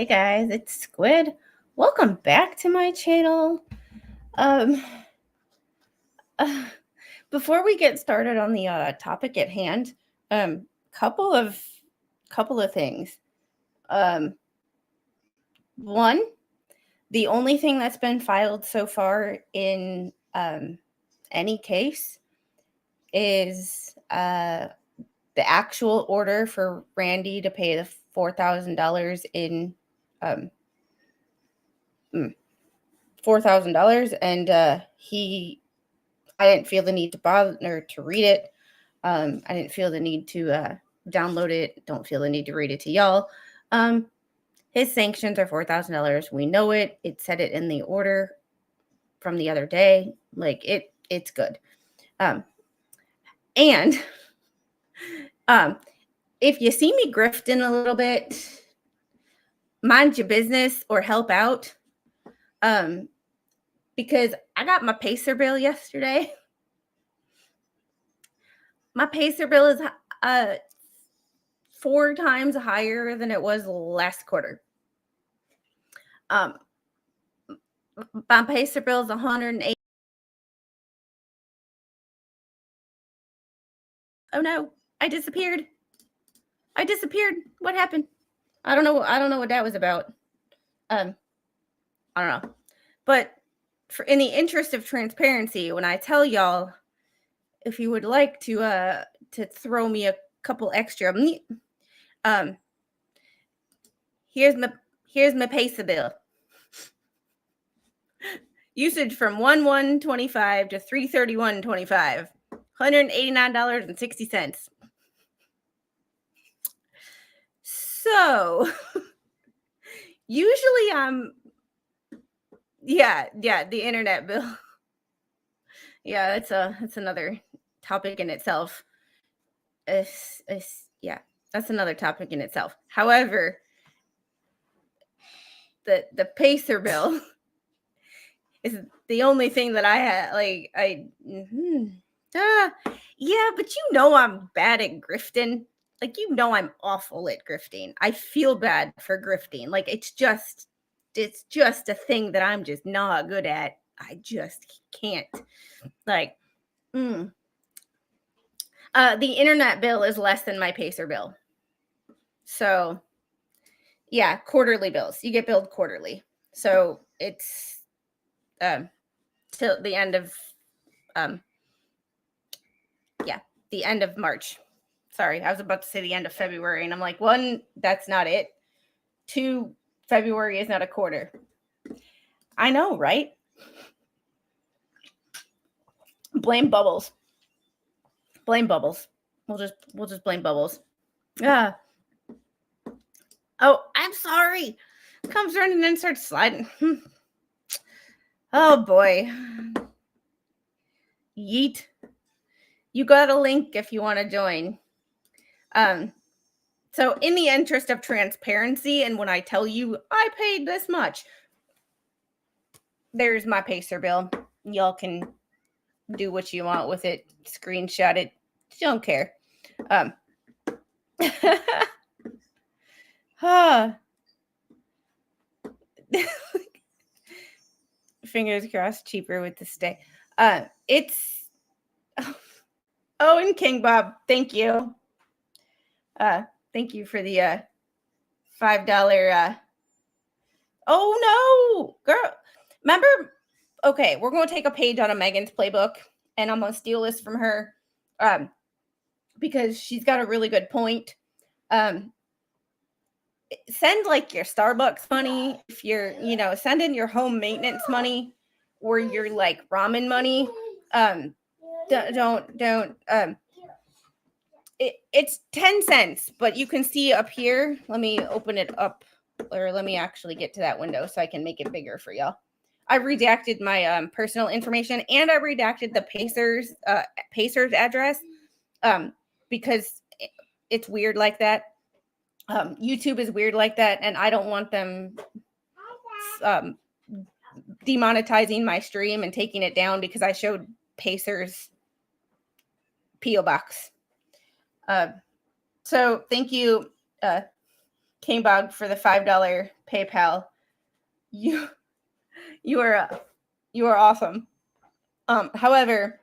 Hey guys, it's Squid. Welcome back to my channel. Um, uh, Before we get started on the topic at hand, couple of things. One, the only thing that's been filed so far in any case is the actual order for Randy to pay the $4,000 in $4,000, and I didn't feel the need to bother to read it. I didn't feel the need to download it. Don't feel the need to read it to y'all. His sanctions are $4,000. We know it. It said it in the order from the other day. Like it's good. And if you see me grifting a little bit, mind your business or help out. Because I got my Pacer bill yesterday. My Pacer bill is 4 times higher than it was last quarter. My Pacer bill is $108. Oh no, I disappeared. What happened? I don't know what that was about. I don't know. But in the interest of transparency, when I tell y'all, if you would like to throw me a couple extra, here's my Pacer bill. Usage from 1/1/25 to 3/31/25, $189.60. So usually the internet bill. Yeah, that's another topic in itself. That's another topic in itself. However, the Pacer bill is the only thing that I had. Yeah, but I'm bad at grifting. I'm awful at grifting. I feel bad for grifting. It's just a thing that I'm just not good at. I just can't. The internet bill is less than my Pacer bill. So, yeah, quarterly bills. You get billed quarterly. So it's till the end of the end of March. Sorry, I was about to say the end of February, and I'm like, 1, that's not it. 2, February is not a quarter. I know, right? Blame Bubbles. Blame Bubbles. We'll just blame Bubbles. Yeah. Oh, I'm sorry. Comes running and starts sliding. Oh boy. Yeet. You got a link if you want to join. So in the interest of transparency, and when I tell you I paid this much, there's my Pacer bill. Y'all can do what you want with it. Screenshot it. Don't care. Fingers crossed, cheaper with the stay. It's and King Bob, thank you. Thank you for the $5. Oh no, girl. Remember? Okay, we're going to take a page out of Megan's playbook, and I'm going to steal this from her, because she's got a really good point. Send your Starbucks money if you're, send in your home maintenance money or your ramen money. It's 10 cents, but you can see up here. Let me open it up, or let me actually get to that window so I can make it bigger for y'all. I redacted my personal information, and I redacted the Pacers address because it's weird like that. YouTube is weird like that, and I don't want them demonetizing my stream and taking it down because I showed Pacers P.O. Box. So thank you, Kingbog for the $5 PayPal. You are awesome. However,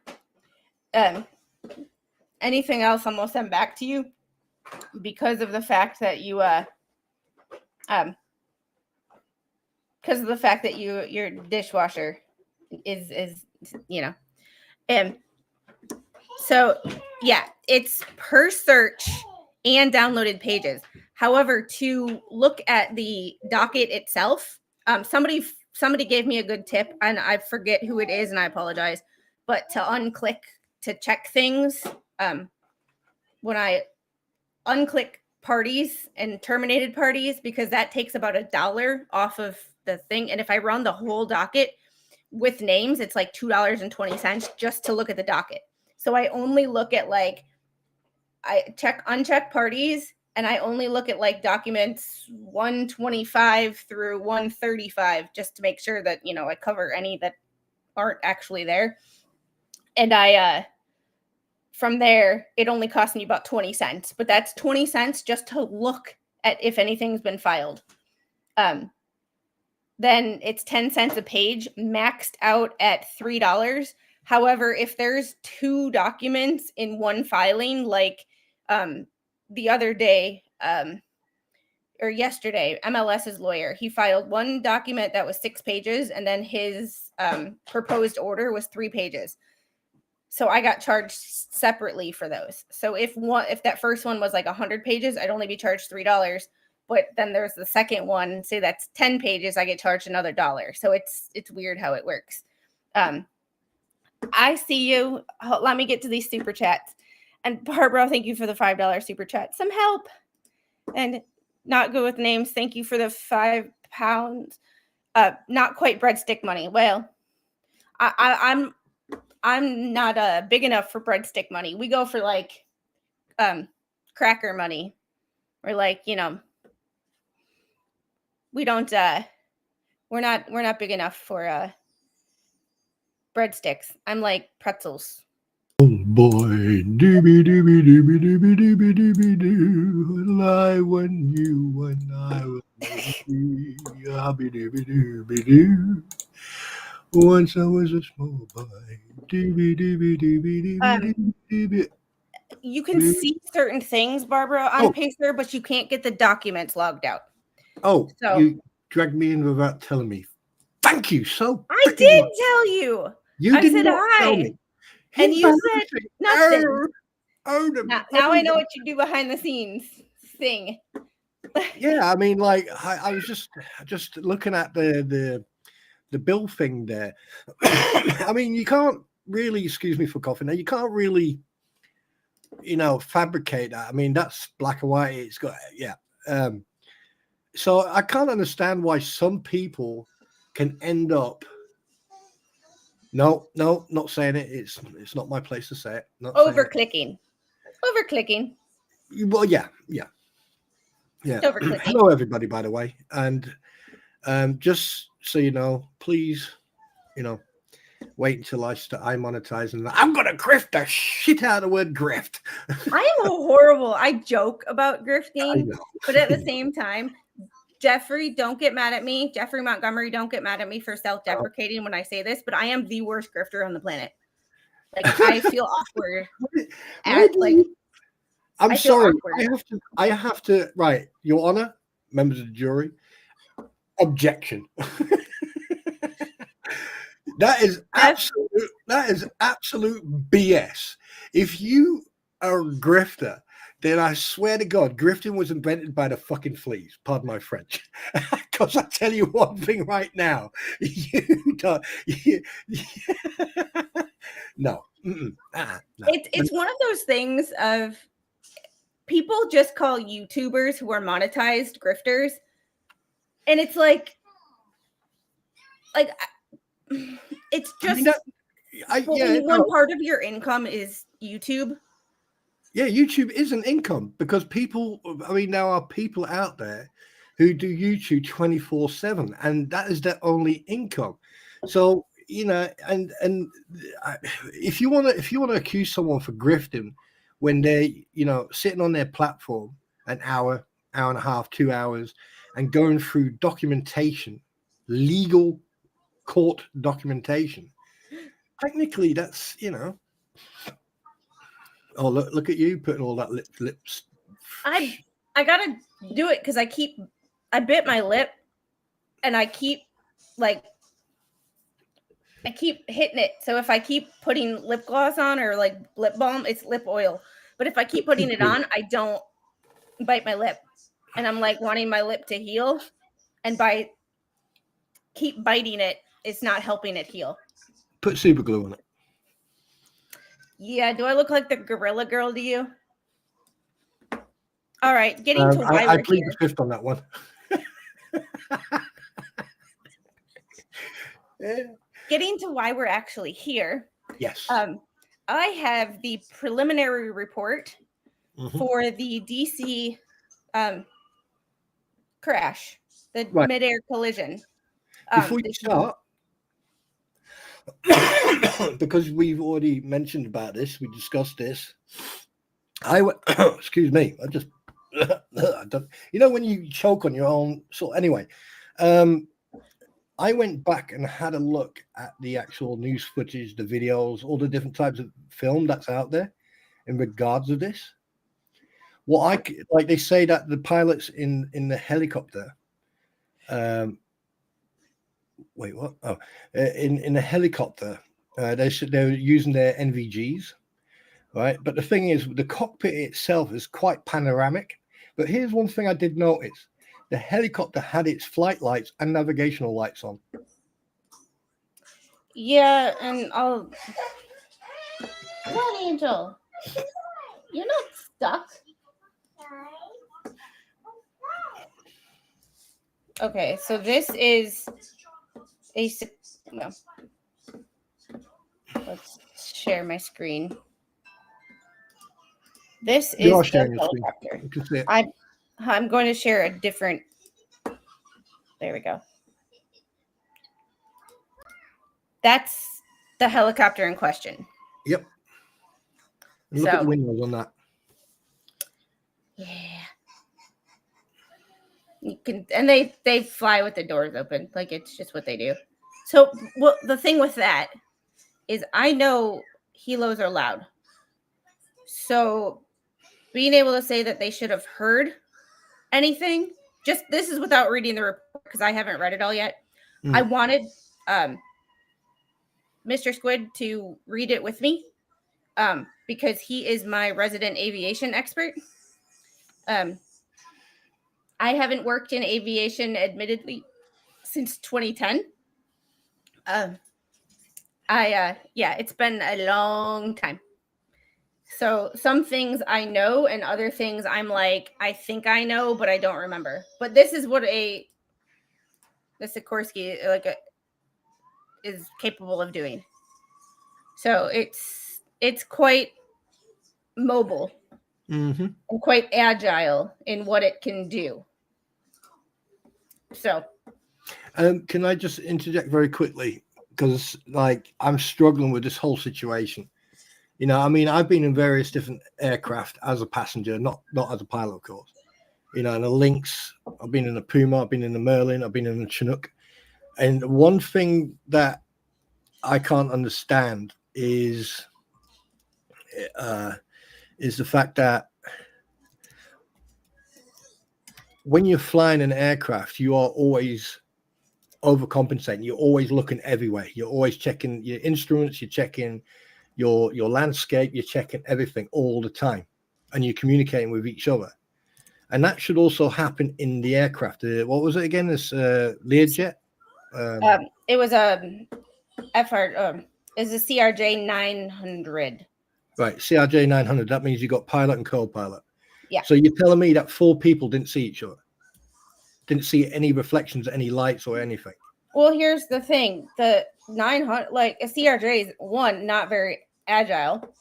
anything else I'm gonna send back to you because of the fact that you your dishwasher is so yeah, it's per search and downloaded pages. However, to look at the docket itself, somebody gave me a good tip, and I forget who it is, and I apologize. But to unclick to check things, when I unclick parties and terminated parties, because that takes about $1 off of the thing, and if I run the whole docket with names, it's like $2.20 just to look at the docket. So I only look at uncheck parties, and I only look at documents 125 through 135 just to make sure that, I cover any that aren't actually there. And from there, it only cost me about 20 cents, but that's 20 cents just to look at if anything's been filed. Then it's 10 cents a page, maxed out at $3. However, if there's 2 documents in one filing, like the other day or yesterday, MLS's lawyer, he filed one document that was 6 pages, and then his proposed order was 3 pages. So I got charged separately for those. So if that first one was 100 pages, I'd only be charged $3. But then there's the second one, say that's 10 pages, I get charged another $1. So it's weird how it works. I see you. Let me get to these super chats. And Barbara, thank you for the $5 super chat. Some help. And not good with names. Thank you for the £5. Not quite breadstick money. Well, I'm not big enough for breadstick money. We go for cracker money, or we don't. We're not big enough for breadsticks. I'm like pretzels. Oh boy, dooby dooby dooby dooby dooby dooby doo, lie when you and I will be, dooby dooby doo. Once I was a small boy, dooby dooby dooby dooby dooby. You can see certain things, Barbara, on Pacer, but you can't get the documents logged out. Oh, so you dragged me in without telling me. Thank you so. I did tell you. I said hi. Tell me. And you said nothing. Now I know what you do behind the scenes thing. Yeah, I mean, I was just looking at the bill thing there. I mean, you can't really, excuse me for coughing there, you can't really, fabricate that. I mean, that's black and white. It's got, yeah. So I can't understand why some people can end up. No, not saying it. It's not my place to say it. Not overclicking. Well, yeah. Hello, everybody, by the way, and just so you know, please, wait until I monetize, and I'm gonna grift the shit out of the word grift. I am horrible. I joke about grifting, but at the same time, Jeffrey, don't get mad at me. Jeffrey Montgomery, don't get mad at me for self-deprecating when I say this, but I am the worst grifter on the planet. I feel awkward. I'm sorry. I have to. Right, Your Honor, members of the jury. Objection. That is absolute BS. If you are a grifter, then I swear to God, grifting was invented by the fucking fleas. Pardon my French. Because I tell you one thing right now. No. No. It's one of those things of people just call YouTubers who are monetized grifters. And it's it's just one part of your income is YouTube. Yeah, YouTube is an income because people, there are people out there who do YouTube 24/7, and that is their only income. So, and if you want to accuse someone for grifting when they're, sitting on their platform an hour, hour and a half, 2 hours, and going through documentation, legal court documentation. Technically, that's, you know. Oh, look at you putting all that lips. I gotta do it because I bit my lip, and I keep hitting it. So if I keep putting lip gloss on or like lip balm, it's lip oil. But if I keep putting it on, I don't bite my lip, and I'm like wanting my lip to heal, and keep biting it, it's not helping it heal. Put super glue on it. Yeah, do I look like the Gorilla Girl to you? All right, getting to why I we're plead here. the fifth on that one. Yeah. Getting to why we're actually here. Yes. I have the preliminary report for the DC crash, the Midair collision. Before you start, because we've already mentioned about this, we discussed this. Excuse me, I just, when you choke on your own. So anyway, I went back and had a look at the actual news footage, the videos, all the different types of film that's out there in regards to this. Well, like they say that the pilots in the helicopter, wait, what? Oh, in the helicopter, they're using their NVGs, right? But the thing is, the cockpit itself is quite panoramic. But here's one thing I did notice: the helicopter had its flight lights and navigational lights on. Yeah, and Come on, Angel. You're not stuck. Okay, so this is let's share my screen. This is the helicopter. You can see it. I'm going to share a different. There we go. That's the helicopter in question. Yep. And look at the windows on that. Yeah. You can, and they fly with the doors open. Like, it's just what they do. So, well, the thing with that is I know helos are loud. So being able to say that they should have heard anything, this is without reading the report because I haven't read it all yet. I wanted Mr. Squid to read it with me because he is my resident aviation expert. I haven't worked in aviation, admittedly, since 2010. It's been a long time. So some things I know and other things I'm like, I think I know, but I don't remember. But this is what the Sikorsky is capable of doing. So it's quite mobile and quite agile in what it can do. So, can I just interject very quickly? Because I'm struggling with this whole situation. I mean, I've been in various different aircraft as a passenger, not as a pilot, of course. And a Lynx, I've been in a Puma, I've been in a Merlin, I've been in a Chinook. And one thing that I can't understand is the fact that when you're flying an aircraft, you are always overcompensating. You're always looking everywhere. You're always checking your instruments. You're checking your landscape. You're checking everything all the time, and you're communicating with each other. And that should also happen in the aircraft. What was it again? This Learjet. It was a is a CRJ 900. Right, CRJ 900. That means you got pilot and co-pilot. Yeah. So you're telling me that 4 people didn't see each other, didn't see any reflections, any lights or anything? Well, here's the thing: the 900, like a CRJ, is not very agile.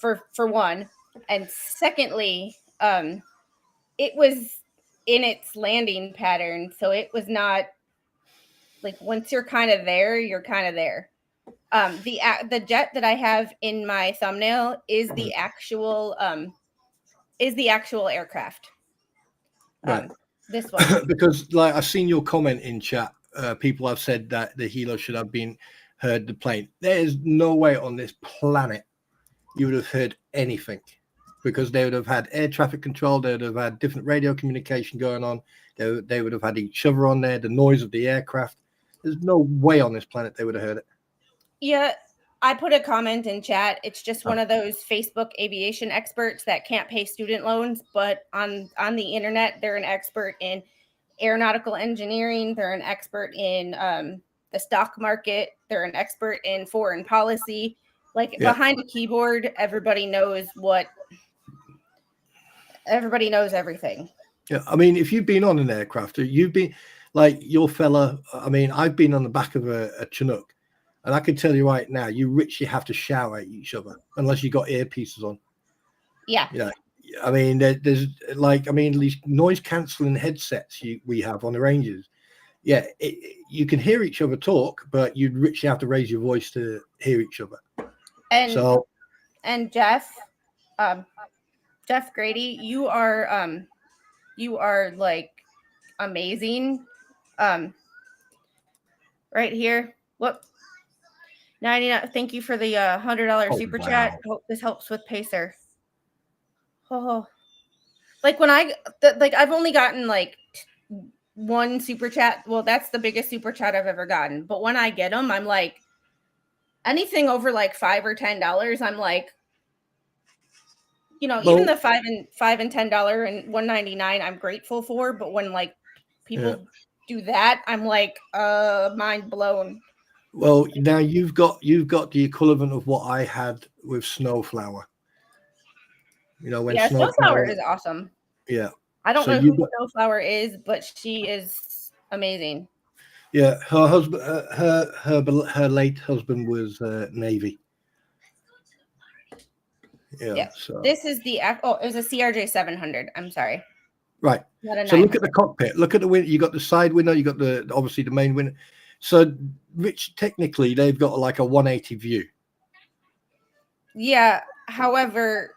For one, and secondly, it was in its landing pattern, so it was not like once you're kind of there, you're kind of there. The jet that I have in my thumbnail is the actual aircraft. Right. This one. Because like I've seen your comment in chat. People have said that the helo should have been heard the plane. There is no way on this planet you would have heard anything, because they would have had air traffic control. They would have had different radio communication going on. They would have had each other on there, the noise of the aircraft. There's no way on this planet they would have heard it. Yeah, I put a comment in chat. It's just one of those Facebook aviation experts that can't pay student loans, but on the internet, they're an expert in aeronautical engineering. They're an expert in the stock market. They're an expert in foreign policy. Like behind a keyboard, everybody knows everything. Yeah, I mean, if you've been on an aircraft, you've been like your fella. I mean, I've been on the back of a Chinook, and I can tell you right now, you literally have to shout at each other unless you got earpieces on. Yeah. Yeah. I mean, there's like, I mean, these noise cancelling headsets we have on the Rangers. Yeah, you can hear each other talk, but you'd literally have to raise your voice to hear each other. And Jeff Grady, you are like amazing. Right here. What? 99. Thank you for the $100 super chat. Hope this helps with Pacer. Oh, like when I've only gotten like one super chat. Well, that's the biggest super chat I've ever gotten. But when I get them, I'm like, anything over like $5 or $10, I'm like, even the $5 and $10 and $1.99, I'm grateful for. But when like people do that, I'm like, mind blown. Well, now you've got the equivalent of what I had with Snowflower. When Snowflower is awesome. Yeah. I don't know who Snowflower is, but she is amazing. Yeah, her husband, her late husband was Navy. Yeah. So this is it was a CRJ 700. I'm sorry. Right. So look at the cockpit. Look at the window. You got the side window. You got obviously the main window. So, which technically they've got like a 180 view. Yeah. However,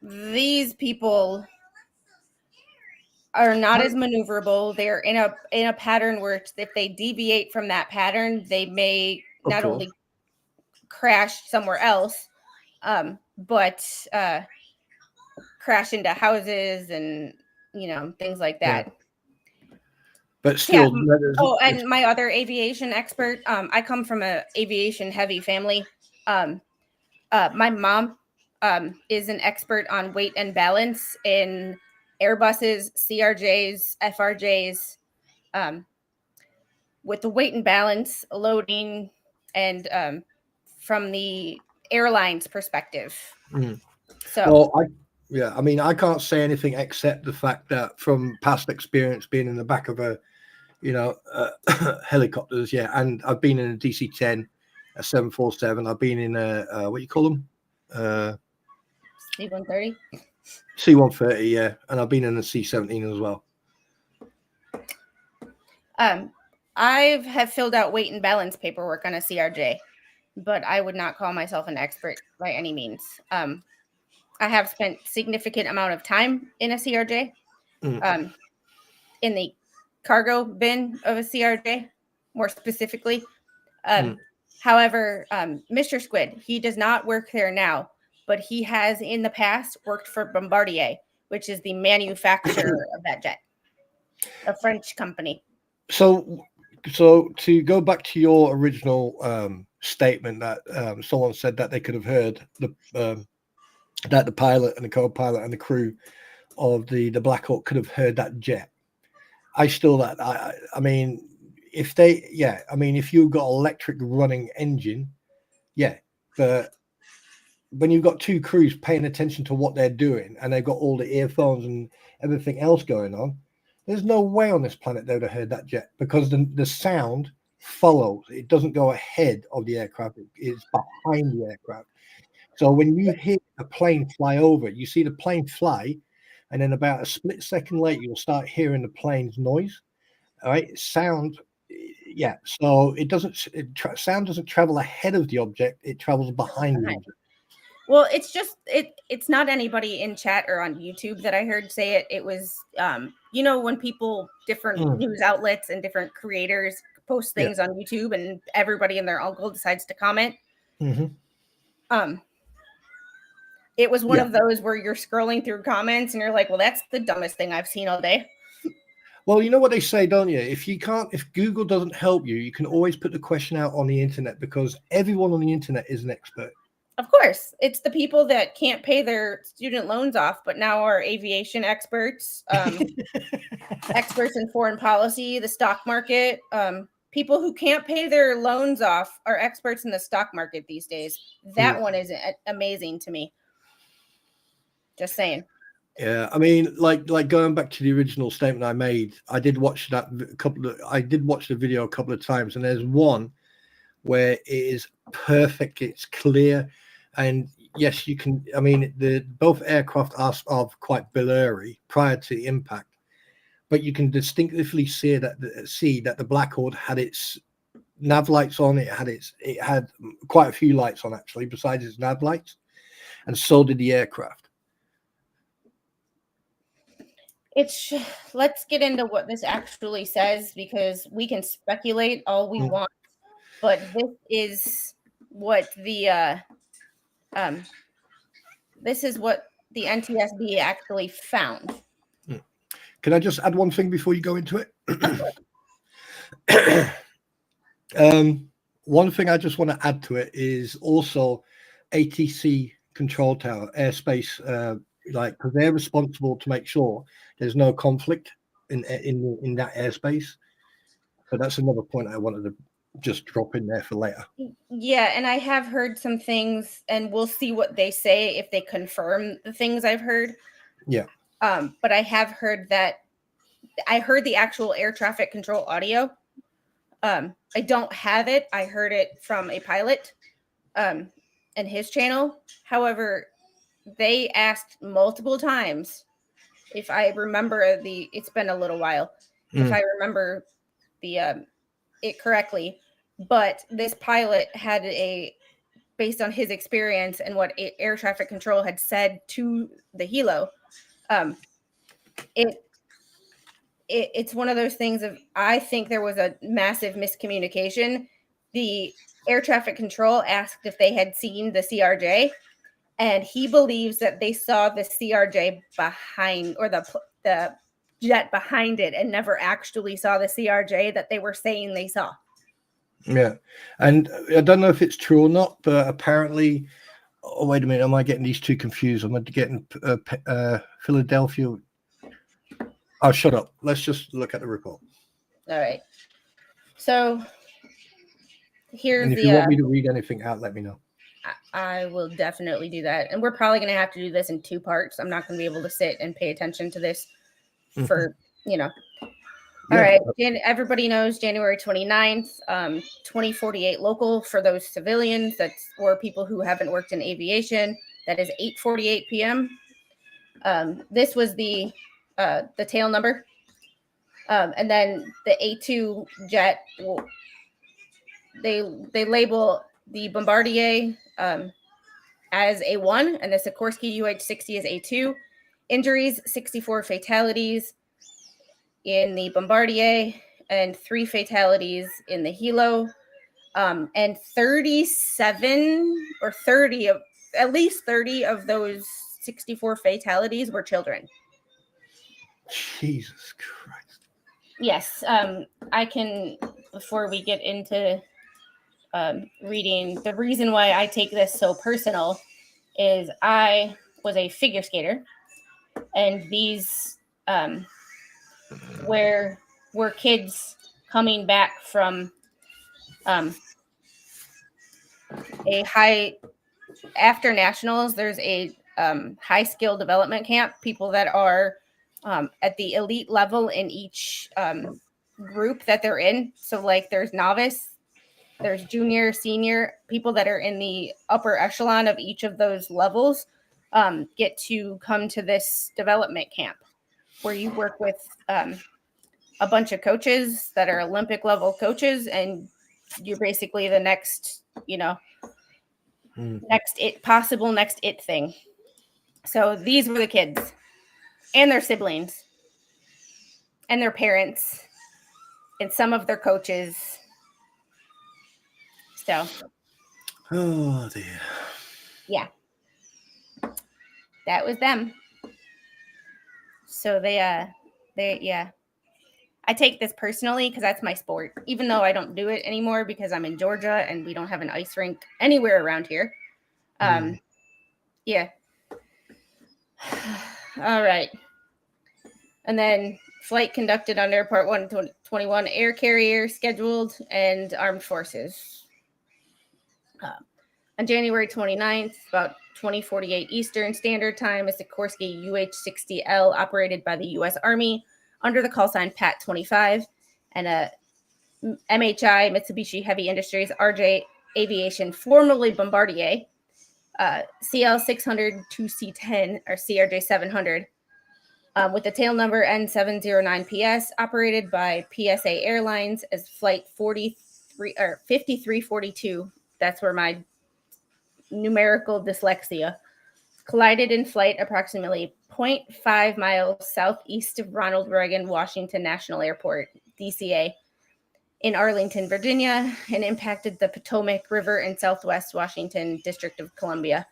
these people are not as maneuverable. They're in a pattern where if they deviate from that pattern, they may not only crash somewhere else, but crash into houses and things like that. Yeah. But still, and my other aviation expert, I come from an aviation heavy family. My mom is an expert on weight and balance in Airbuses, CRJs, FRJs, with the weight and balance, loading, and from the airline's perspective. So, I mean, I can't say anything except the fact that from past experience being in the back of helicopters, and I've been in a DC-10, a 747. I've been in a what do you call them? C-130. C-130, yeah, and I've been in a C-17 as well. I have filled out weight and balance paperwork on a CRJ, but I would not call myself an expert by any means. I have spent significant amount of time in a CRJ, in the cargo bin of a CRJ, more specifically. However, Mr. Squid, he does not work there now, but he has in the past worked for Bombardier, which is the manufacturer of that jet, a French company. So to go back to your original statement that someone said that they could have heard that the pilot and the co-pilot and the crew of the Black Hawk could have heard that jet. I mean, if you've got electric running engine, but when you've got two crews paying attention to what they're doing and they've got all the earphones and everything else going on, there's no way on this planet they would have heard that jet, because the sound follows. It doesn't go ahead of the aircraft. It's behind the aircraft. So when you hear a plane fly over, you see the plane fly, and then about a split second later, you'll start hearing the plane's noise. All right, sound. Yeah, so sound doesn't travel ahead of the object; it travels behind the object. Well, it's just it's not anybody in chat or on YouTube that I heard say it. It was when people, different news outlets and different creators post things on YouTube and everybody and their uncle decides to comment. It was one of those where you're scrolling through comments and you're like, well, that's the dumbest thing I've seen all day. Well, you know what they say, don't you? If Google doesn't help you, you can always put the question out on the internet, because everyone on the internet is an expert. Of course, it's the people that can't pay their student loans off, but now are aviation experts, experts in foreign policy, the stock market. People who can't pay their loans off are experts in the stock market these days. That one is amazing to me. Just saying. Yeah, I mean, like going back to the original statement I made, I did watch the video a couple of times, and there's one where it is perfect, it's clear, and yes, you can. I mean, both aircraft are quite blurry prior to the impact, but you can distinctively see that the Black Hawk had its nav lights on. It had quite a few lights on, actually, besides its nav lights, and so did the aircraft. Let's get into what this actually says, because we can speculate all we want, but this is what the NTSB actually found. Can I just add one thing before you go into it? One thing I just want to add to it is also ATC control tower, airspace, because they're responsible to make sure there's no conflict in that airspace. So that's another point I wanted to just drop in there for later. Yeah, and I have heard some things, and we'll see what they say if they confirm the things I've heard. Yeah. But I have heard that I heard the actual air traffic control audio. I don't have it. I heard it from a pilot and his channel. However, they asked multiple times, if I remember it's been a little while, if I remember it correctly, but this pilot had based on his experience and what air traffic control had said to the helo, it's one of those things of, I think there was a massive miscommunication. The air traffic control asked if they had seen the CRJ, and he believes that they saw the CRJ behind, or the jet behind it, and never actually saw the CRJ that they were saying they saw. Yeah, and I don't know if it's true or not, but apparently, oh, wait a minute, am I getting these two confused? I'm getting Philadelphia. Oh, shut up. Let's just look at the report. All right. So here's and if you want me to read anything out, let me know. I will definitely do that. And we're probably going to have to do this in two parts. I'm not going to be able to sit and pay attention to this for, All right. Everybody knows January 29th, 2048 local for those civilians. Or people who haven't worked in aviation. That is 8:48 p.m. This was the tail number. And then the A2 jet, they label the Bombardier as A1, and the Sikorsky UH-60 is A2. Injuries, 64 fatalities in the Bombardier, and 3 fatalities in the helo, and 37 or 30 of at least 30 of those 64 fatalities were children. Jesus Christ. Yes, I can, before we get into reading, the reason why I take this so personal is I was a figure skater, and these where were kids coming back from a high, after nationals, there's a high skill development camp, people that are at the elite level in each group that they're in. So like there's novice, there's junior, senior, people that are in the upper echelon of each of those levels get to come to this development camp where you work with a bunch of coaches that are Olympic level coaches, and you're basically the next, possible next it thing. So these were the kids and their siblings and their parents and some of their coaches. So, oh dear. Yeah, that was them. So they yeah. I take this personally because that's my sport, even though I don't do it anymore because I'm in Georgia and we don't have an ice rink anywhere around here. Yeah. All right. And then flight conducted under Part 121 air carrier scheduled and armed forces. On January 29th, about 2048 Eastern Standard Time, a Sikorsky UH-60L operated by the U.S. Army under the call sign PAT 25 and a MHI, Mitsubishi Heavy Industries, RJ Aviation, formerly Bombardier, CL 600 2C10 or CRJ 700, with the tail number N709PS, operated by PSA Airlines as Flight 43 or 5342. That's where my numerical dyslexia collided in flight approximately 0.5 miles southeast of Ronald Reagan Washington National Airport, DCA, in Arlington, Virginia, and impacted the Potomac River in Southwest Washington, District of Columbia.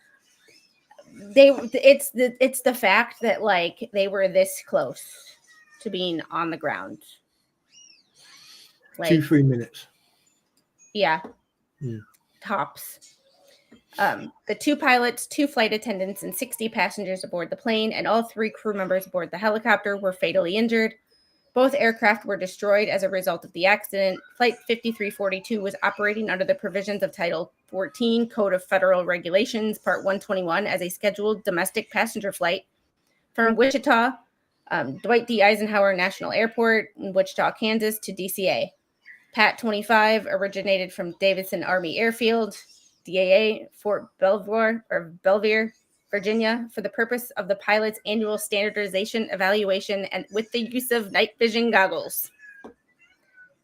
It's the fact that like they were this close to being on the ground. Like 2-3 minutes. Yeah. Tops. The 2 pilots, 2 flight attendants, and 60 passengers aboard the plane, and all 3 crew members aboard the helicopter were fatally injured. Both aircraft were destroyed as a result of the accident. Flight 5342 was operating under the provisions of Title 14 Code of Federal Regulations, Part 121, as a scheduled domestic passenger flight from Wichita, Dwight D. Eisenhower National Airport in Wichita, Kansas, to DCA. PAT 25 originated from Davidson Army Airfield, DAA, Fort Belvoir, Virginia, for the purpose of the pilot's annual standardization evaluation and with the use of night vision goggles.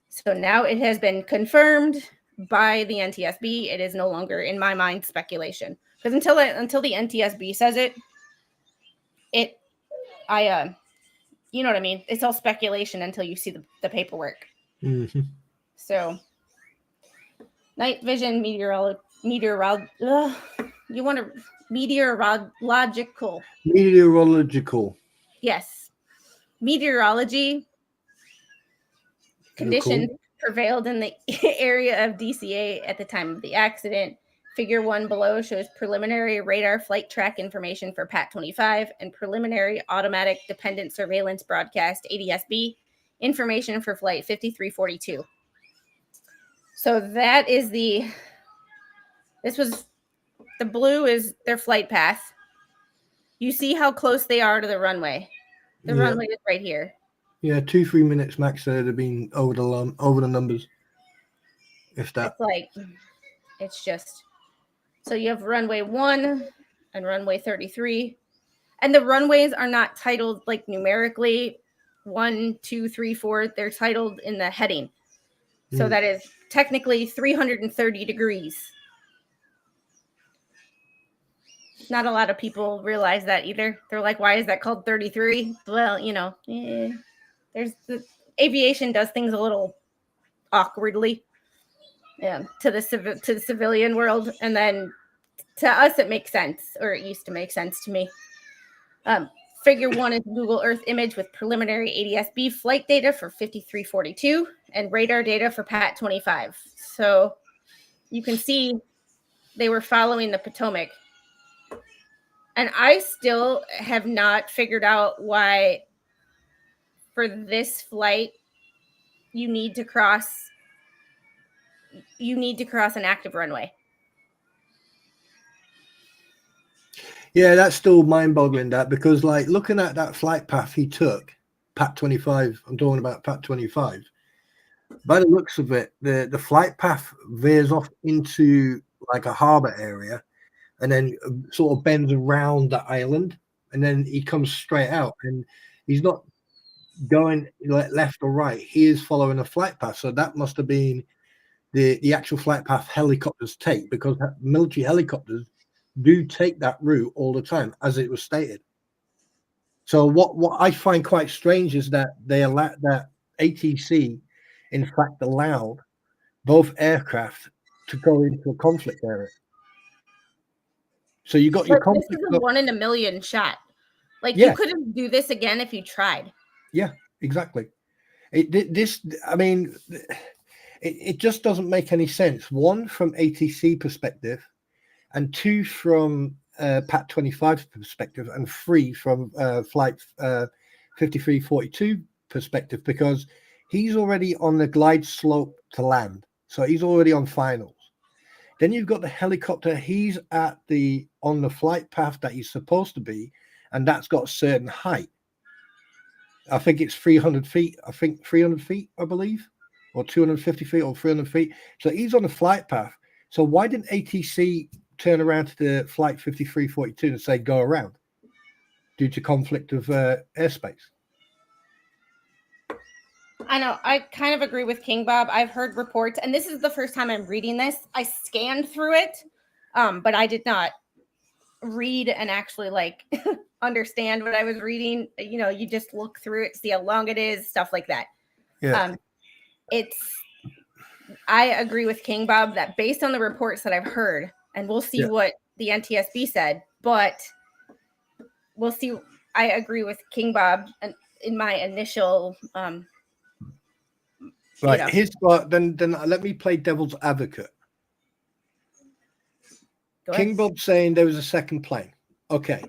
So now it has been confirmed by the NTSB. It is no longer, in my mind, speculation. Because until the NTSB says it, you know what I mean? It's all speculation until you see the paperwork. Mm-hmm. So, night vision meteorological. Yes. Meteorology conditions prevailed in the area of DCA at the time of the accident. Figure 1 below shows preliminary radar flight track information for PAT 25 and preliminary automatic dependent surveillance broadcast ADSB information for flight 5342. So that is the blue is their flight path. You see how close they are to the runway. The runway is right here. Yeah, 2-3 minutes max. They'd have been over the numbers. If that. It's just. So you have runway 1 and runway 33. And the runways are not titled like numerically 1, 2, 3, 4. They're titled in the heading. So that is technically 330 degrees. Not a lot of people realize that either. They're like, why is that called 33? Well, there's the aviation does things a little awkwardly. Yeah, to the civilian world, and then to us it makes sense, or it used to make sense to me. Figure 1 is Google Earth image with preliminary ADSB flight data for 5342 and radar data for PAT 25. So you can see they were following the Potomac. And I still have not figured out why for this flight you need to cross an active runway. Yeah, that's still mind-boggling, that, because like looking at that flight path he took, PAT 25, I'm talking about PAT 25, by the looks of it, the flight path veers off into like a harbor area and then sort of bends around the island, and then he comes straight out, and he's not going left or right. He is following a flight path. So that must have been the actual flight path helicopters take, because military helicopters do take that route all the time, as it was stated. So what I find quite strange is that that ATC, in fact, allowed both aircraft to go into a conflict area. So you got your But this conflict. is a 1 in a million shot. Like Yeah. you couldn't do this again if you tried. Yeah, exactly. I mean, it just doesn't make any sense. One, from ATC perspective, and two, from Pat 25 perspective, and three, from flight 5342 perspective, because he's already on the glide slope to land. So he's already on finals. Then you've got the helicopter. He's on the flight path that he's supposed to be, and that's got a certain height. I think it's 300 feet. I think 300 feet, I believe, or 250 feet or 300 feet. So he's on the flight path. So why didn't ATC turn around to the flight 5342 and say go around due to conflict of airspace? I know. I kind of agree with King Bob. I've heard reports, and this is the first time I'm reading this. I scanned through it, but I did not read and actually like understand what I was reading. You know, you just look through it, see how long it is, stuff like that. Yeah. I agree with King Bob that based on the reports that I've heard, and we'll see what the NTSB said, but we'll see. I agree with King Bob in my initial right. Here's what then let me play devil's advocate. King Bob saying there was a second plane. Okay.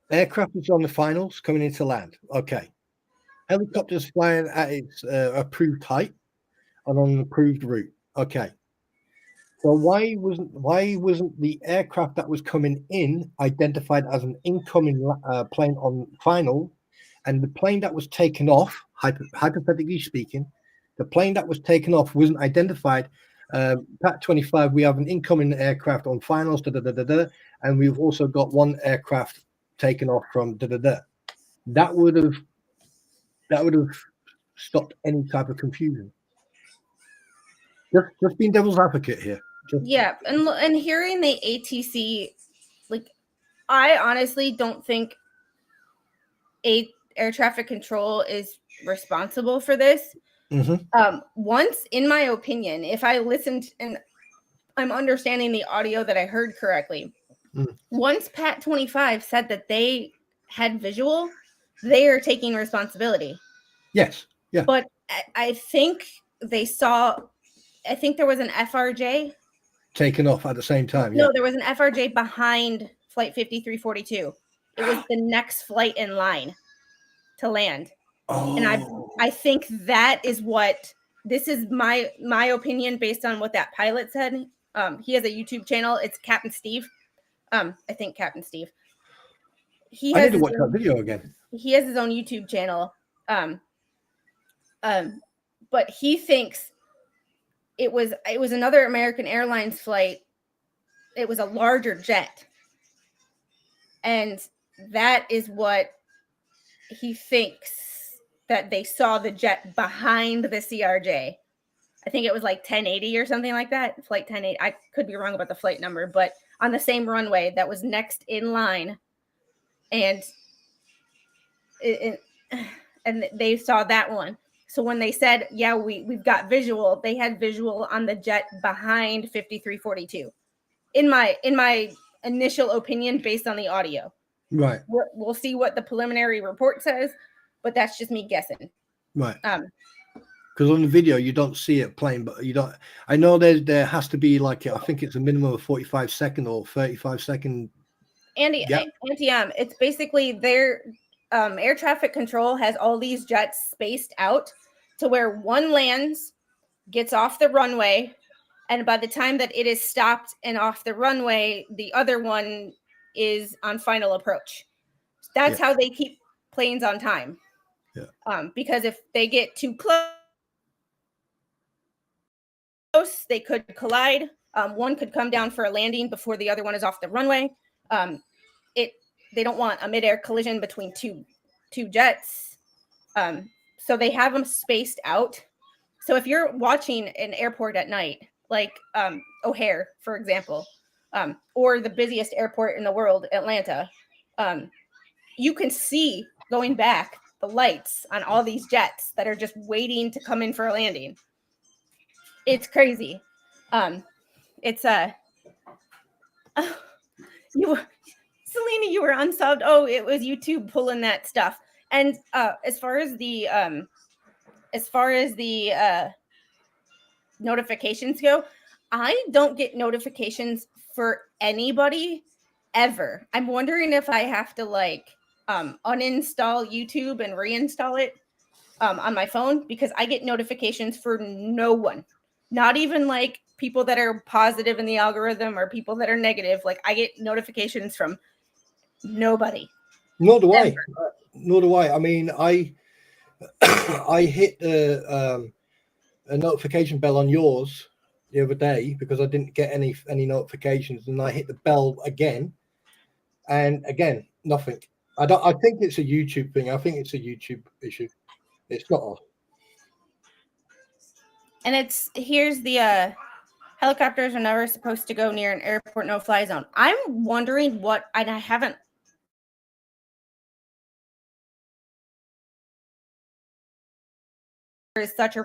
Aircraft is on the finals coming into land. Okay. Helicopters flying at its approved height and on an approved route. Okay. So why wasn't the aircraft that was coming in identified as an incoming plane on final, and the plane that was taken off, hypothetically speaking, the plane that was taken off wasn't identified? Pat 25, we have an incoming aircraft on finals, and we've also got one aircraft taken off from That would have stopped any type of confusion. Just being devil's advocate here. And hearing the ATC, like, I honestly don't think air traffic control is responsible for this. Mm-hmm. Once, in my opinion, if I listened and I'm understanding the audio that I heard correctly, once Pat 25 said that they had visual, they are taking responsibility. Yes. Yeah. But I think they saw, I think there was an FRJ taken off at the same time. No, there was an FRJ behind flight 5342. It was the next flight in line to land. Oh. And I think that is what, this is my opinion based on what that pilot said. He has a YouTube channel. It's Captain Steve. I think Captain Steve. I need to watch that video again. He has his own YouTube channel. But he thinks it was another American Airlines flight. It was a larger jet. And that is what he thinks, that they saw the jet behind the CRJ. I think it was like 1080 or something like that. Flight 1080. I could be wrong about the flight number, but on the same runway that was next in line. And they saw that one. So when they said, yeah, we've got visual, they had visual on the jet behind 5342. In my initial opinion, based on the audio. Right. We'll see what the preliminary report says, but that's just me guessing. Right. Because on the video you don't see it playing, but you don't. I know there has to be like, I think it's a minimum of 45-second or 35-second. Andy, it's basically their air traffic control has all these jets spaced out to where one lands, gets off the runway, and by the time that it is stopped and off the runway, the other one is on final approach. That's how they keep planes on time. Yeah. Because if they get too close, they could collide. One could come down for a landing before the other one is off the runway. They don't want a midair collision between two jets. So they have them spaced out. So if you're watching an airport at night, like O'Hare, for example, or the busiest airport in the world, Atlanta, you can see going back the lights on all these jets that are just waiting to come in for a landing. It's crazy. It's you, Selena, you were unsubbed. Oh, it was YouTube pulling that stuff. And as far as the notifications go, I don't get notifications for anybody ever. I'm wondering if I have to like uninstall YouTube and reinstall it on my phone, because I get notifications for no one, not even like people that are positive in the algorithm or people that are negative. Like I get notifications from nobody. Nor do I. Nor do I. I mean, I hit a notification bell on yours the other day because I didn't get any notifications, and I hit the bell again, and again nothing. I think it's a YouTube thing. I think it's a YouTube issue. It's not us. And here's the helicopters are never supposed to go near an airport no-fly zone. I'm wondering what, and I haven't. There is such a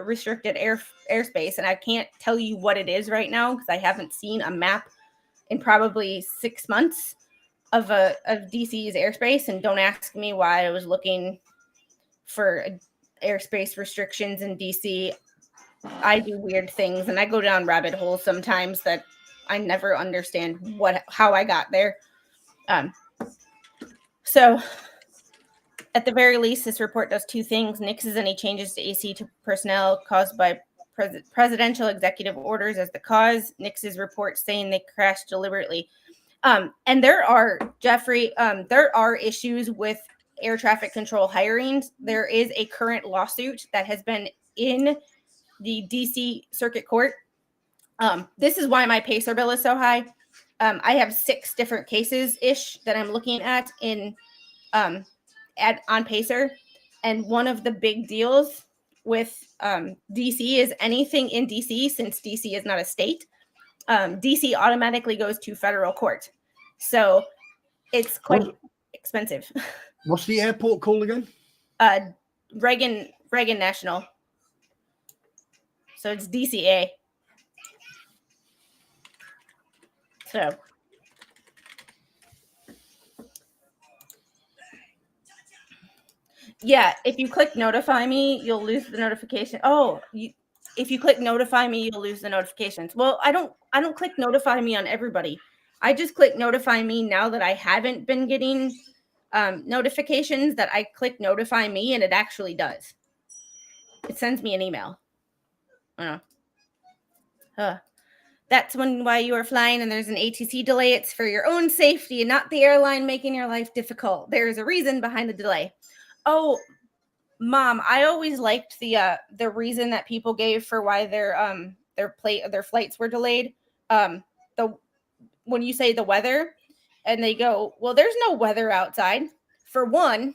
restricted airspace, and I can't tell you what it is right now because I haven't seen a map in probably 6 months of DC's airspace. And don't ask me why I was looking for airspace restrictions in DC. I do weird things, and I go down rabbit holes sometimes that I never understand how I got there. So at the very least, this report does two things: nixes any changes to AC to personnel caused by presidential executive orders as the cause. Nixes reports saying they crashed deliberately. And there are, Jeffrey, there are issues with air traffic control hirings. There is a current lawsuit that has been in the DC Circuit Court. This is why my Pacer bill is so high. I have 6 different cases-ish that I'm looking at on Pacer. And one of the big deals with DC is anything in DC, since DC is not a state, DC automatically goes to federal court. So it's quite expensive. What's the airport called again? Reagan National. So it's DCA. So yeah, if you click notify me, you'll lose the notification. If you click notify me, you'll lose the notifications. Well, I don't click notify me on everybody. I just click notify me now that I haven't been getting notifications, that I click notify me, and it actually does. It sends me an email. That's why you are flying and there's an ATC delay. It's for your own safety and not the airline making your life difficult. There is a reason behind the delay. Oh, Mom, I always liked the reason that people gave for why their flights were delayed. When you say the weather, and they go, well, there's no weather outside. For one,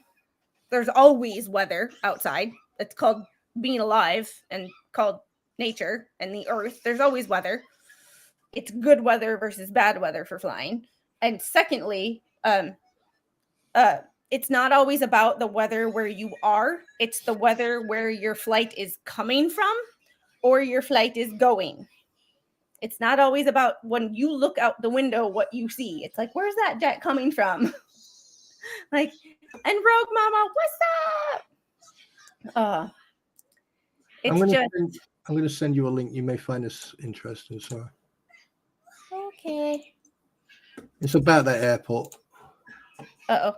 there's always weather outside. It's called being alive and called nature and the earth. There's always weather. It's good weather versus bad weather for flying. And secondly, it's not always about the weather where you are. It's the weather where your flight is coming from or your flight is going. It's not always about when you look out the window what you see. It's like, where's that jet coming from? Like, and Rogue Mama, what's up? I'm going to send you a link. You may find this interesting. So, okay. It's about that airport. Uh-oh.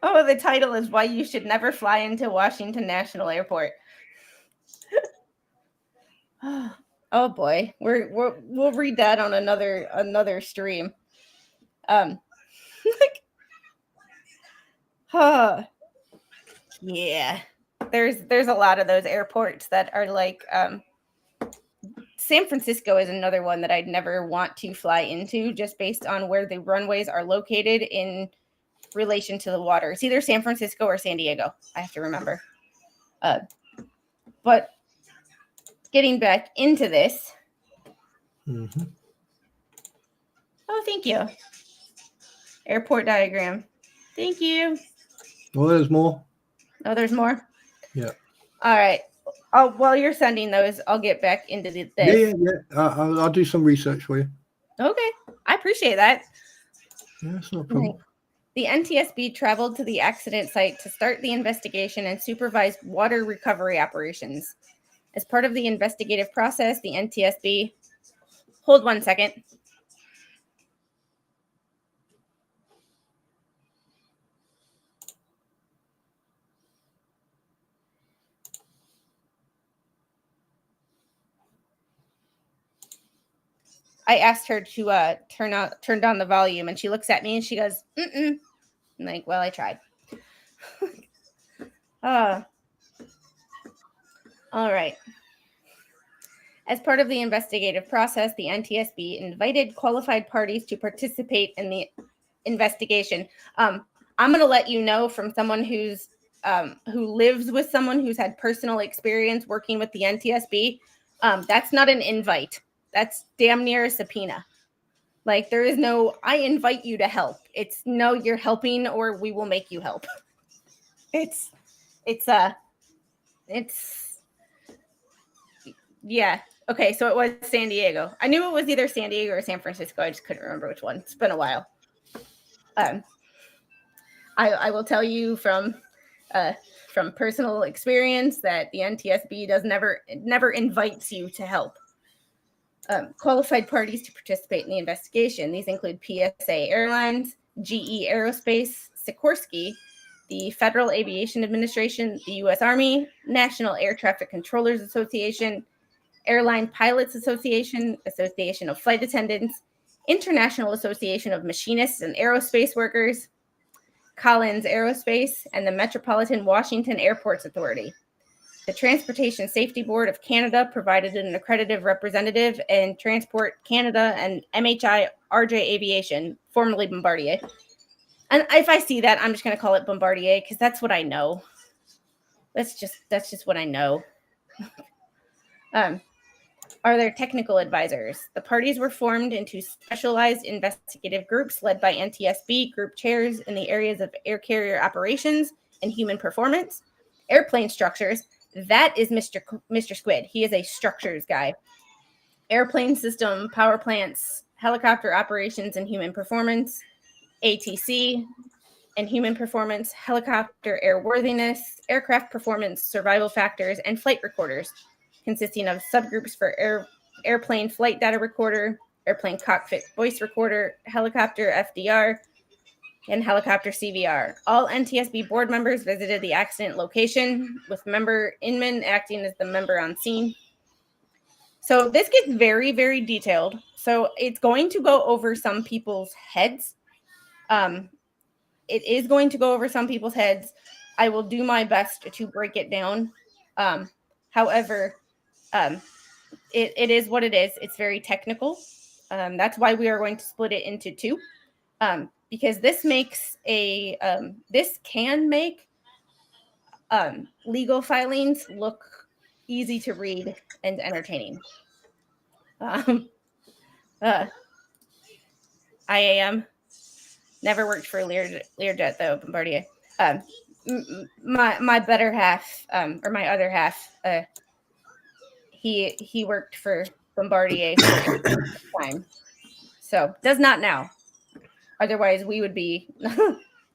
Oh, the title is Why You Should Never Fly into Washington National Airport. Oh boy, we'll read that on another stream. Yeah, there's a lot of those airports that are like San Francisco is another one that I'd never want to fly into, just based on where the runways are located in relation to the water. It's either San Francisco or San Diego. I have to remember. But getting back into this. Mm-hmm. Oh, thank you. Airport diagram. Thank you. Well, there's more. Oh, there's more? Yeah. All right. While you're sending those, I'll get back into this. Yeah. I'll do some research for you. Okay. I appreciate that. Yeah, that's not a problem. The NTSB traveled to the accident site to start the investigation and supervise water recovery operations. As part of the investigative process, the NTSB... Hold 1 second. I asked her to turn down the volume, and she looks at me and she goes, "Mm-mm." I'm like, well, I tried. All right. As part of the investigative process, the NTSB invited qualified parties to participate in the investigation. I'm going to let you know from someone who lives with someone who's had personal experience working with the NTSB. That's not an invite. That's damn near a subpoena. Like, there is no, I invite you to help. It's no, you're helping or we will make you help. Yeah. Okay, so it was San Diego. I knew it was either San Diego or San Francisco. I just couldn't remember which one. It's been a while. I will tell you from personal experience that the NTSB never invites you to help. Qualified parties to participate in the investigation. These include PSA Airlines, GE Aerospace, Sikorsky, the Federal Aviation Administration, the U.S. Army, National Air Traffic Controllers Association, Airline Pilots Association, Association of Flight Attendants, International Association of Machinists and Aerospace Workers, Collins Aerospace, and the Metropolitan Washington Airports Authority. The Transportation Safety Board of Canada provided an accredited representative, and Transport Canada and MHI RJ Aviation, formerly Bombardier. And if I see that, I'm just going to call it Bombardier because that's what I know. That's just what I know. Are there technical advisors? The parties were formed into specialized investigative groups led by NTSB group chairs in the areas of air carrier operations and human performance, airplane structures. That is Mr. Squid. He is a structures guy. Airplane system, power plants, helicopter operations and human performance, ATC and human performance, helicopter airworthiness, aircraft performance, survival factors, and flight recorders, consisting of subgroups for airplane flight data recorder, airplane cockpit voice recorder, helicopter FDR, and helicopter CVR. All NTSB board members visited the accident location, with member Inman acting as the member on scene. So this gets very, very detailed. So it's going to go over some people's heads. It is going to go over some people's heads. I will do my best to break it down. However, it is what it is. It's very technical. That's why we are going to split it into two. Because this makes this can make legal filings look easy to read and entertaining. IAM never worked for Learjet though. Bombardier. My better half, or my other half, he worked for Bombardier for a time, so does not now. Otherwise, we would be,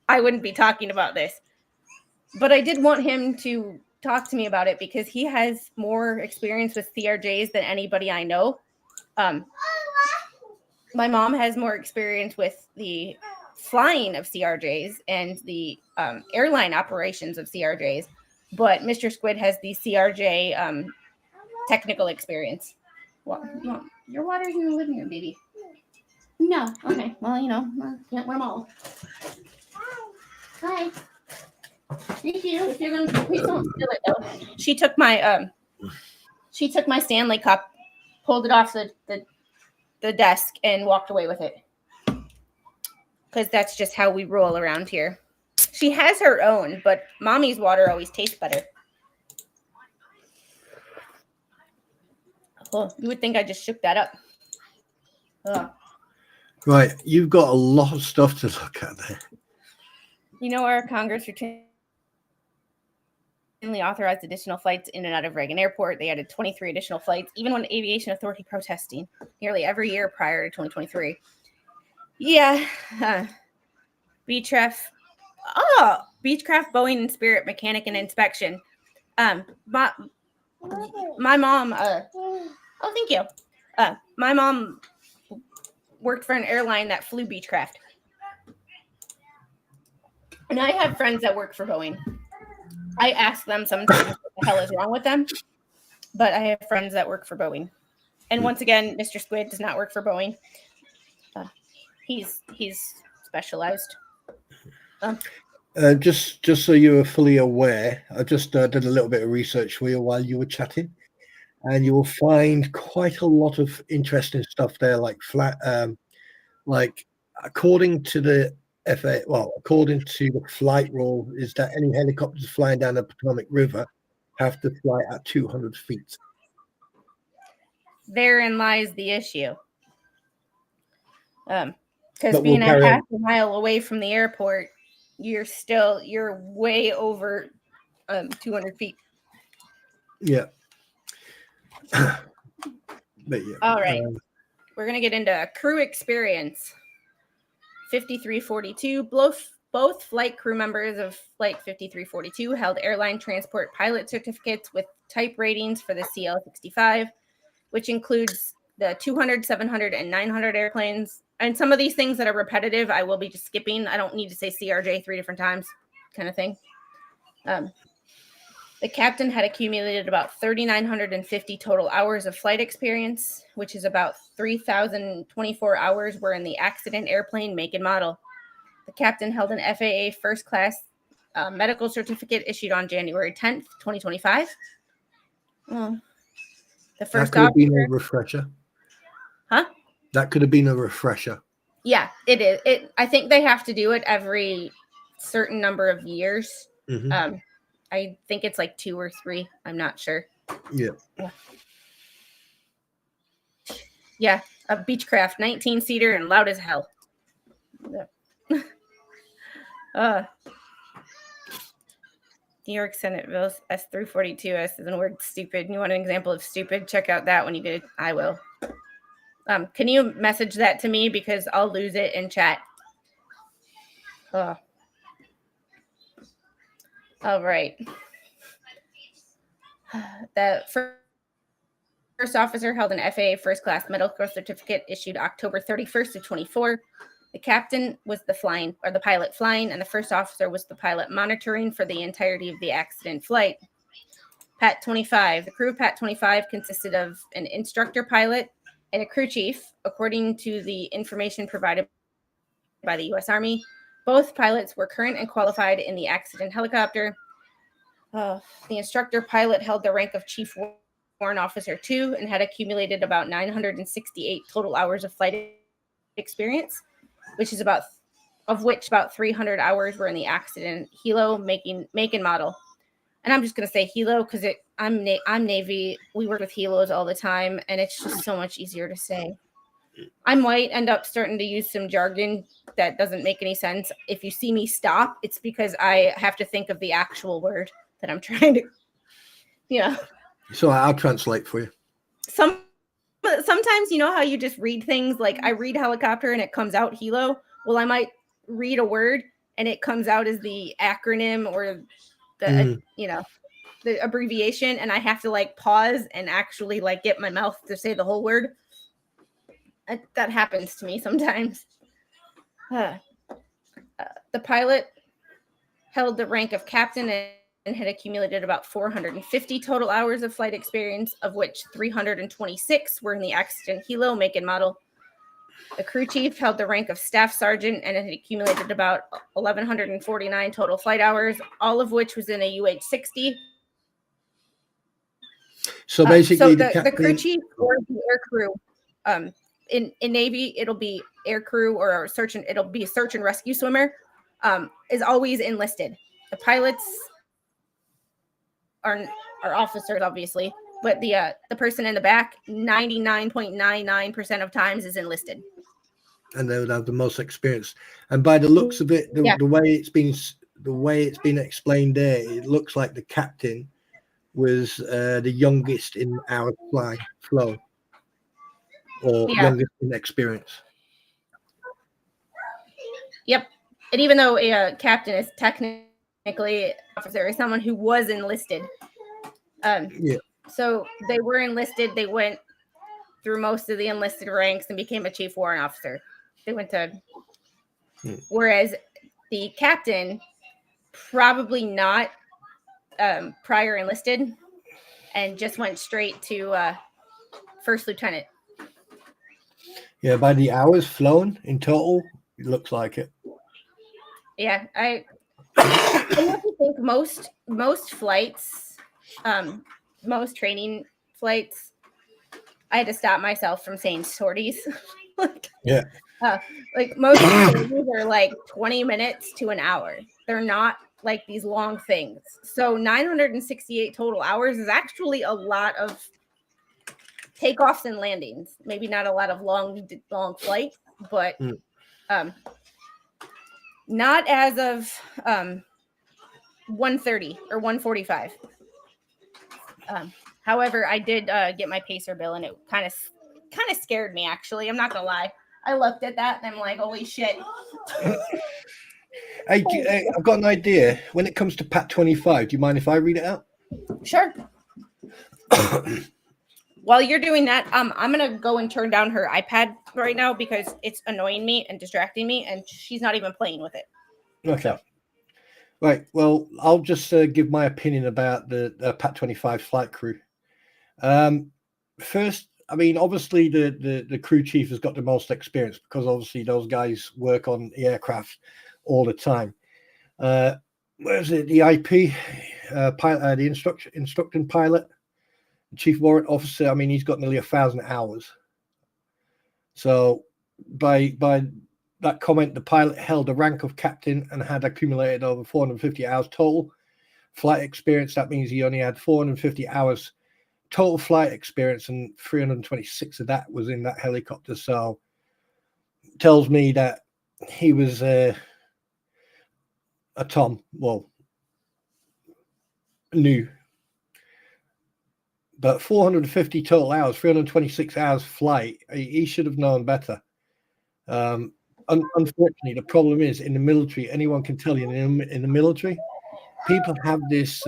I wouldn't be talking about this. But I did want him to talk to me about it because he has more experience with CRJs than anybody I know. My mom has more experience with the flying of CRJs and the airline operations of CRJs. But Mr. Squid has the CRJ technical experience. Well, you want your water's in the living room, baby. No. Okay. Well, can't wear them all. Hi. Thank you. If you're gonna, please don't steal it though. She took my Stanley Cup pulled it off the desk and walked away with it. Because that's just how we roll around here. She has her own, but mommy's water always tastes better. Oh, you would think I just shook that up. Oh. Right, you've got a lot of stuff to look at there. You know, our Congress routinely authorized additional flights in and out of Reagan Airport. They added 23 additional flights, even when Aviation Authority protesting nearly every year prior to 2023. Yeah. Beechcraft. Oh, Beechcraft, Boeing, and Spirit mechanic and inspection. My mom. Oh, thank you. My mom worked for an airline that flew Beechcraft, and I have friends that work for Boeing. I ask them sometimes what the hell is wrong with them, but I have friends that work for Boeing. And once again, Mr. Squid does not work for Boeing. He's specialized. Just so you are fully aware, I just did a little bit of research for you while you were chatting, and you will find quite a lot of interesting stuff there, like according to the according to the flight rule, is that any helicopters flying down the Potomac River have to fly at 200 feet. Therein lies the issue. Because being a half a mile away from the airport, you're way over 200 feet. Yeah. But yeah. All right. We're going to get into crew experience. 5342. Both flight crew members of Flight 5342 held airline transport pilot certificates with type ratings for the CL65, which includes the 200, 700, and 900 airplanes. And some of these things that are repetitive, I will be just skipping. I don't need to say CRJ 3 different times kind of thing. The captain had accumulated about 3,950 total hours of flight experience, which is about 3,024 hours were in the accident airplane make and model. The captain held an FAA first class medical certificate issued on January 10th, 2025. The first that could have been a refresher. Huh? That could have been a refresher. Yeah, it is. I think they have to do it every certain number of years. Mm-hmm. I think it's like 2 or 3. I'm not sure. Yeah. Yeah, a Beechcraft 19-seater and loud as hell. New York Senate Bill S342 is the word stupid. You want an example of stupid? Check out that when you get it. I will. Can you message that to me because I'll lose it in chat? All right. The first officer held an FAA first class medical certificate issued October 31st of 24. The captain was the pilot flying, and the first officer was the pilot monitoring for the entirety of the accident flight. Pat 25. The crew of Pat 25 consisted of an instructor pilot and a crew chief, according to the information provided by the U.S. Army. Both pilots were current and qualified in the accident helicopter. The instructor pilot held the rank of Chief Warrant Officer 2 and had accumulated about 968 total hours of flight experience, which about 300 hours were in the accident helo make and model. And I'm just going to say helo because I'm Navy. We work with helos all the time, and it's just so much easier to say. I might end up starting to use some jargon that doesn't make any sense. If you see me stop, it's because I have to think of the actual word that I'm trying to, So I'll translate for you. Sometimes you know how you just read things like I read helicopter and it comes out helo. Well, I might read a word and it comes out as the acronym or the the abbreviation, and I have to pause and actually get my mouth to say the whole word. That happens to me sometimes. The pilot held the rank of captain and had accumulated about 450 total hours of flight experience, of which 326 were in the accident helo make and model. The crew chief held the rank of staff sergeant and had accumulated about 1,149 total flight hours, all of which was in a UH-60. So basically, the captain... crew chief or the air crew, in Navy, it'll be air crew or it'll be a search and rescue swimmer, is always enlisted. The pilots are officers, obviously, but the person in the back, 99.99% of times is enlisted. And they would have the most experience. And by the looks of it, the way it's been explained there, it looks like the captain was the youngest in our flow, or youngest in experience. Yep. And even though a captain is technically an officer, is someone who was enlisted. So they were enlisted. They went through most of the enlisted ranks and became a chief warrant officer. They went to, whereas the captain, probably not prior enlisted, and just went straight to first lieutenant. Yeah, by the hours flown in total, it looks like it. Yeah, I think most flights, most training flights, I had to stop myself from saying sorties. Like most sorties are like 20 minutes to an hour. They're not like these long things. So 968 total hours is actually a lot of takeoffs and landings. Maybe not a lot of long flights, but not as of 1:30 or 1:45. However, I did get my Pacer bill, and it kind of scared me. Actually, I'm not gonna lie. I looked at that and I'm like, holy shit. I've got an idea. When it comes to Pat 25, do you mind if I read it out? Sure. While you're doing that, I'm gonna go and turn down her iPad right now because it's annoying me and distracting me, and she's not even playing with it. Okay. So. Right. Well, I'll just give my opinion about the Pat 25 flight crew. First, I mean, obviously the crew chief has got the most experience because obviously those guys work on the aircraft all the time. Where's it? The IP pilot, the instructing pilot, chief warrant officer. I mean, he's got nearly 1,000 hours. So by that comment, the pilot held the rank of captain and had accumulated over 450 hours total flight experience. That means he only had 450 hours total flight experience, and 326 of that was in that helicopter. So it tells me that he was a Tom, well, new. But 450 total hours, 326 hours flight, he should have known better. Unfortunately, the problem is in the military, anyone can tell you in the military, people have this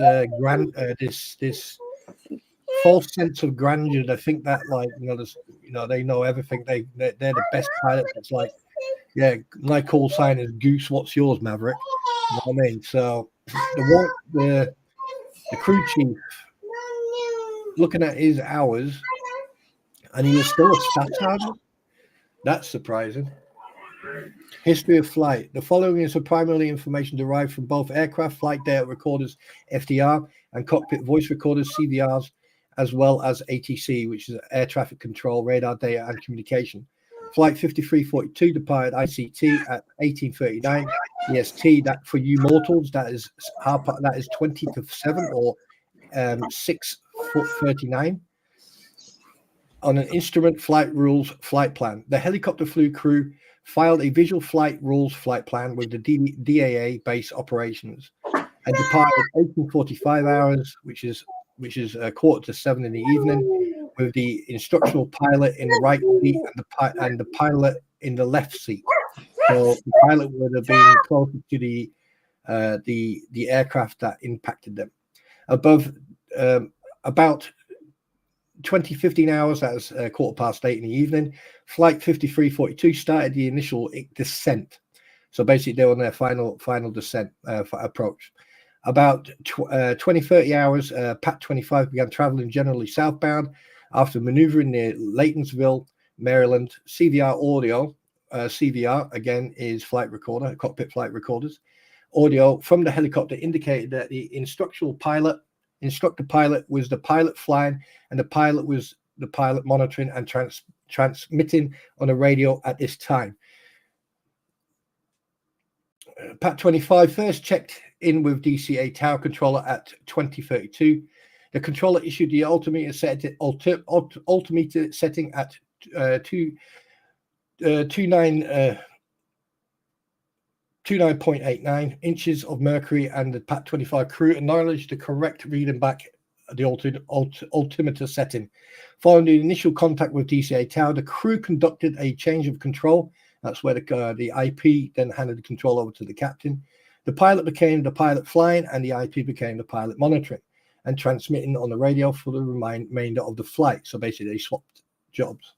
this false sense of grandeur. They think that, like, they know everything. They're the best pilots. It's like, yeah, my call sign is Goose. What's yours, Maverick? You know what I mean? So the crew chief, looking at his hours, and he was still a staff sergeant. That's surprising. History of flight. The following is primarily information derived from both aircraft flight data recorders, FDR, and cockpit voice recorders, CVRs, as well as ATC, which is air traffic control, radar data, and communication. Flight 5342 departed ICT at 1839 EST. That, for you mortals, that is 20 to 7 or 6:39. On an instrument flight rules flight plan. The helicopter flew crew filed a visual flight rules flight plan with the DAA base operations and departed 1845 hours, which is 6:45 in the evening, with the instructional pilot in the right seat and the pilot in the left seat. So the pilot would have been closer to the aircraft that impacted them. About 2015 hours, that was 8:15 in the evening. Flight 5342 started the initial descent. So basically, they were on their final descent approach. About 20-30 hours, Pat 25 began traveling generally southbound after maneuvering near Laytonsville, Maryland. CVR audio, CVR again is flight recorder, cockpit flight recorders. Audio from the helicopter indicated that the instructional pilot Instructor pilot was the pilot flying, and the pilot was the pilot monitoring and transmitting on a radio at this time. Pat 25 first checked in with DCA tower controller at 2032. The controller issued the altimeter setting at 29.89 inches of mercury, and the Pat 25 crew acknowledged the correct reading back the altimeter setting. Following the initial contact with DCA tower, the crew conducted a change of control. That's where the IP then handed the control over to the captain. The pilot became the pilot flying, and the IP became the pilot monitoring and transmitting on the radio for the remainder of the flight. So basically, they swapped jobs.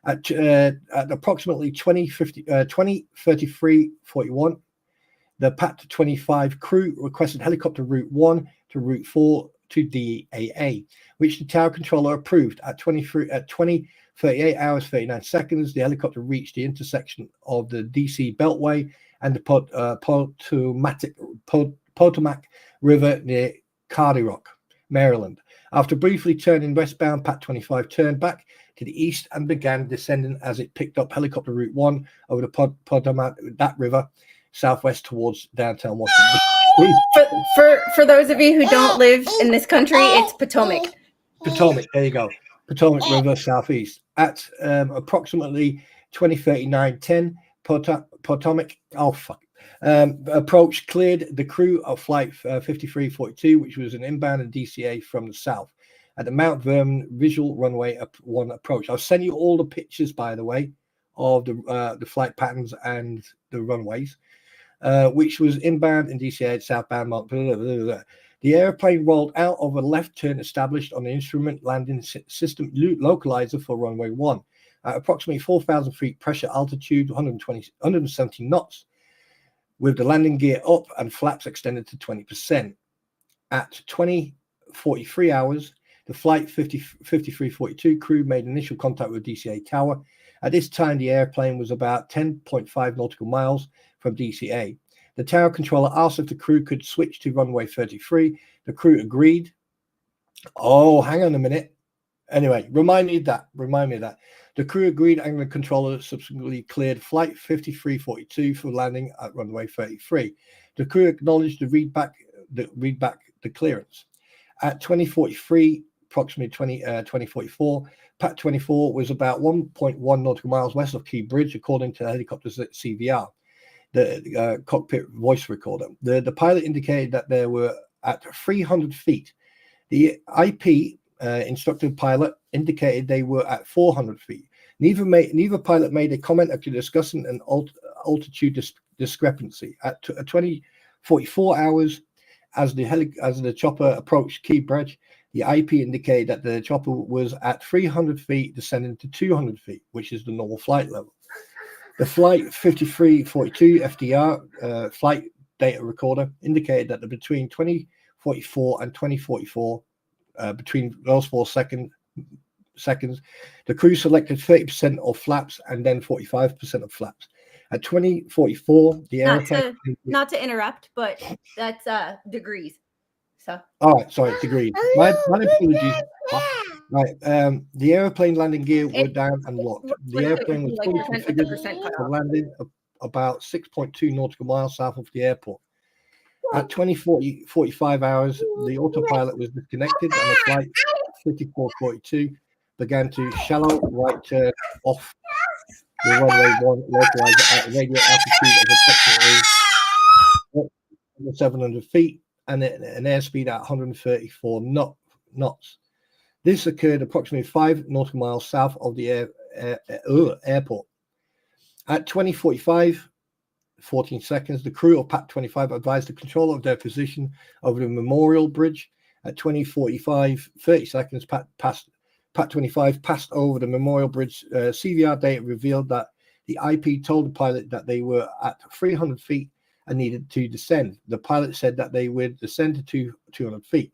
At approximately 20:33:41, the Pat 25 crew requested helicopter route 1 to route 4 to DAA, which the tower controller approved. At 20:38 hours 39 seconds, the helicopter reached the intersection of the DC Beltway and the Potomac River near Cardi Rock, Maryland. After briefly turning westbound, Pat 25 turned back to the east and began descending as it picked up helicopter route 1 over the Potomac, that river, southwest towards downtown Washington. For those of you who don't live in this country, it's Potomac. Potomac, there you go. Potomac River, southeast. At approximately 20:39:10, Potomac, approach cleared the crew of flight 5342, which was an inbound and DCA from the south. At the Mount Vernon visual runway 1 approach. I'll send you all the pictures, by the way, of the flight patterns and the runways, which was inbound and DCA southbound. The airplane rolled out of a left turn established on the instrument landing system localizer for runway 1 at approximately 4,000 feet pressure altitude, 170 knots, with the landing gear up and flaps extended to 20%. At 20:43 hours, the flight 5342 crew made initial contact with DCA tower. At this time, the airplane was about 10.5 nautical miles from DCA. The tower controller asked if the crew could switch to runway 33. The crew agreed. Oh, hang on a minute. Anyway, remind me of that. The crew agreed, and the controller subsequently cleared flight 5342 for landing at runway 33. The crew acknowledged the readback the clearance. At 20:43, approximately 20:44, Pat 24 was about 1.1 nautical miles west of Key Bridge, according to the helicopter's CVR, the cockpit voice recorder. The pilot indicated that they were at 300 feet. The IP instructor pilot indicated they were at 400 feet. Neither pilot made a comment after discussing an altitude discrepancy. At 20:44 hours, as the chopper approached Key Bridge, the IP indicated that the chopper was at 300 feet, descending to 200 feet, which is the normal flight level. The flight 5342 FDR flight data recorder indicated that between 2044 and 2044, between those 4 seconds, the crew selected 30% of flaps and then 45% of flaps. At 2044, the airplane... Not to interrupt, but that's degrees. So. All right, sorry, degrees. My apologies. Right, the airplane landing gear were down and locked. The airplane was fully configured for landing about 6.2 nautical miles south of the airport. At 20:45 hours, the autopilot was disconnected and the flight 5442 began to shallow right turn off the runway 1 localizer at a radio altitude of approximately 700 feet and an airspeed at 134 knots. This occurred approximately 5 nautical miles south of the airport. At 20:45, 14 seconds, the crew of Pat 25 advised the controller of their position over the Memorial Bridge. At 20:45, 30 seconds, Pat 25 passed over the Memorial Bridge. CVR data revealed that the IP told the pilot that they were at 300 feet and needed to descend. The pilot said that they would descend to 200 feet.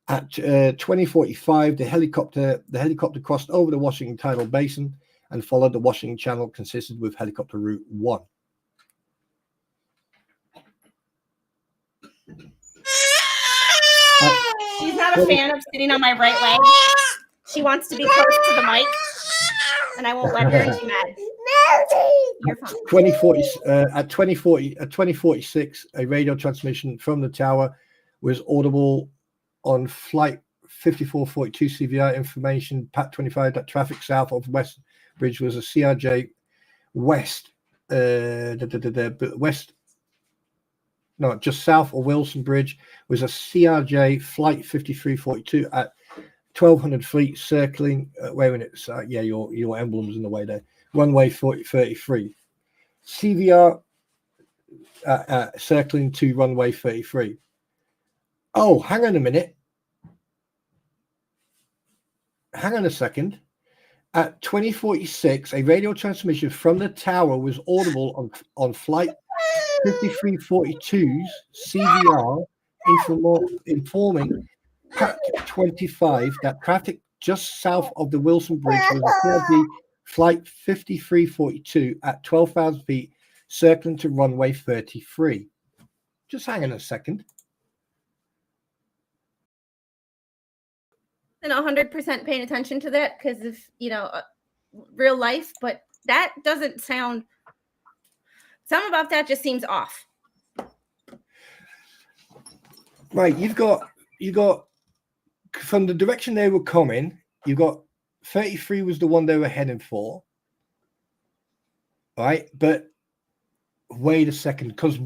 At 20:45, the helicopter crossed over the Washington Tidal Basin and followed the Washington Channel, consistent with helicopter route 1. Excuse a fan of sitting on my right leg. She wants to be close to the mic, and I won't let her. And she's mad. You're fine. 2046, a radio transmission from the tower was audible on flight 5442 CVR information. Pat 25 that traffic south of West Bridge was a CRJ west, just south of Wilson Bridge was a CRJ flight 5342 at 1200 feet circling. Wait a minute. Yeah, your emblem's in the way there. Runway 33. CVR circling to runway 33. Oh, hang on a minute. Hang on a second. At 2046, a radio transmission from the tower was audible on flight 5342's CVR informing Pat 25 that traffic just south of the Wilson Bridge was a CRJ flight 5342 at 12,000 feet circling to runway 33. Just hang on a second. And 100% paying attention to that because of, real life, but that doesn't sound, something about that just seems off. Right, you got from the direction they were coming, you got 33 was the one they were heading for. Right, but wait a second, because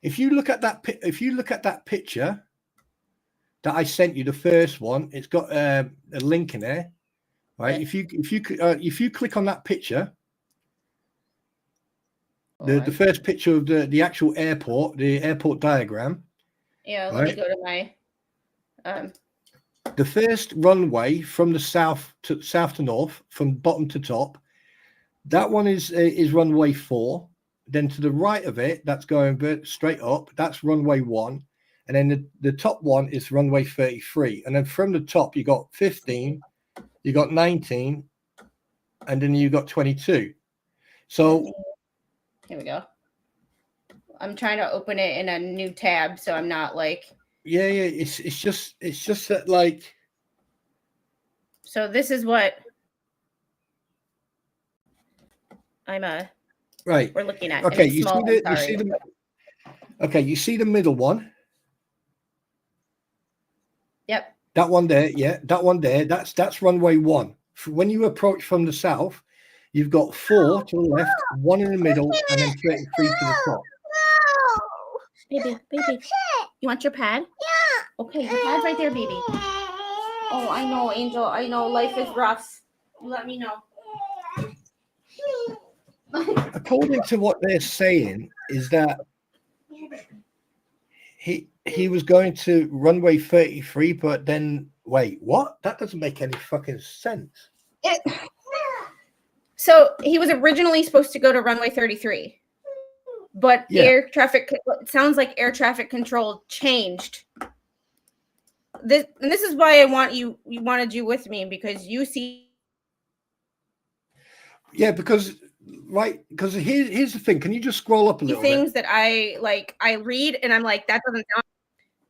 if you look at that picture that I sent you, the first one, it's got a link in there, right? Okay. If you click on that picture, the first picture of the actual airport, the airport diagram. Yeah, let me go to my. The first runway from the south to north, from bottom to top, that one is runway 4. Then to the right of it, that's going straight up. That's runway 1. And then the top one is runway 33. And then from the top, you got 15, you got 19, and then you got 22. So here we go. I'm trying to open it in a new tab, so I'm not like. Yeah. It's just that like. So this is what I'm right. We're looking at. Okay, you see the middle one. Yep. That one there, yeah, that one there. That's runway 1. When you approach from the south, you've got 4 to the left, 1 in the middle, and then 33 to the top. Baby, you want your pad? Yeah. Okay, your pad's right there, baby. Oh, I know, Angel. I know life is rough. You let me know. According to what they're saying, is that he was going to runway 33, but then wait, what? That doesn't make any fucking sense. So he was originally supposed to go to runway 33, but it sounds like air traffic control changed. This is why I wanted you with me, because you see. Yeah, because here's the thing. Can you just scroll up a little things bit? That I read and I'm like, that doesn't sound.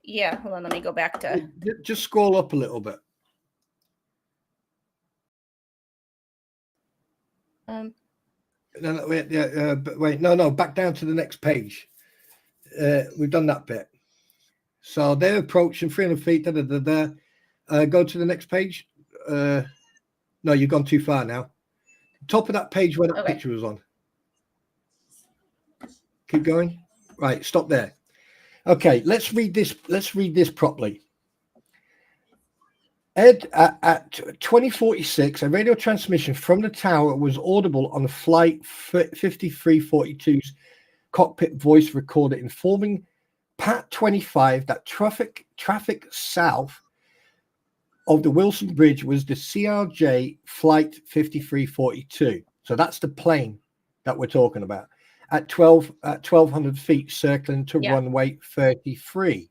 Yeah, hold on, let me go back to. Just scroll up a little bit. No, back down to the next page. We've done that bit. So they're approaching 300 feet. Go to the next page. No, you've gone too far now. Top of that page where that picture was on. Keep going. Right, stop there. Okay, let's read this properly. Ed, at 2046, a radio transmission from the tower was audible on flight 5342's cockpit voice recorder informing Pat 25 that traffic south of the Wilson Bridge was the CRJ flight 5342. So that's the plane that we're talking about at 1,200 feet circling to runway 33.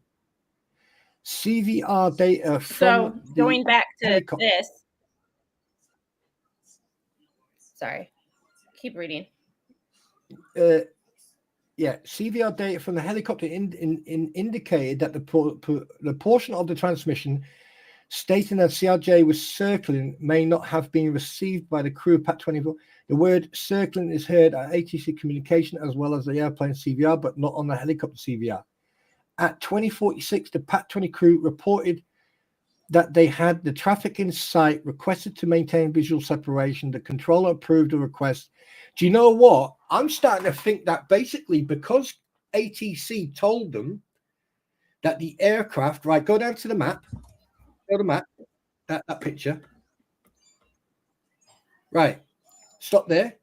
CVR data from. So going back to this. Sorry. Keep reading. CVR data from the helicopter indicated that the portion of the transmission stating that CRJ was circling may not have been received by the crew of Pat 24. The word circling is heard at ATC communication as well as the airplane CVR, but not on the helicopter CVR. At 2046, the Pat 20 crew reported that they had the traffic in sight, requested to maintain visual separation. The controller approved the request. Do you know what? I'm starting to think that basically because ATC told them that the aircraft, right, go down to the map, that picture. Right, stop there.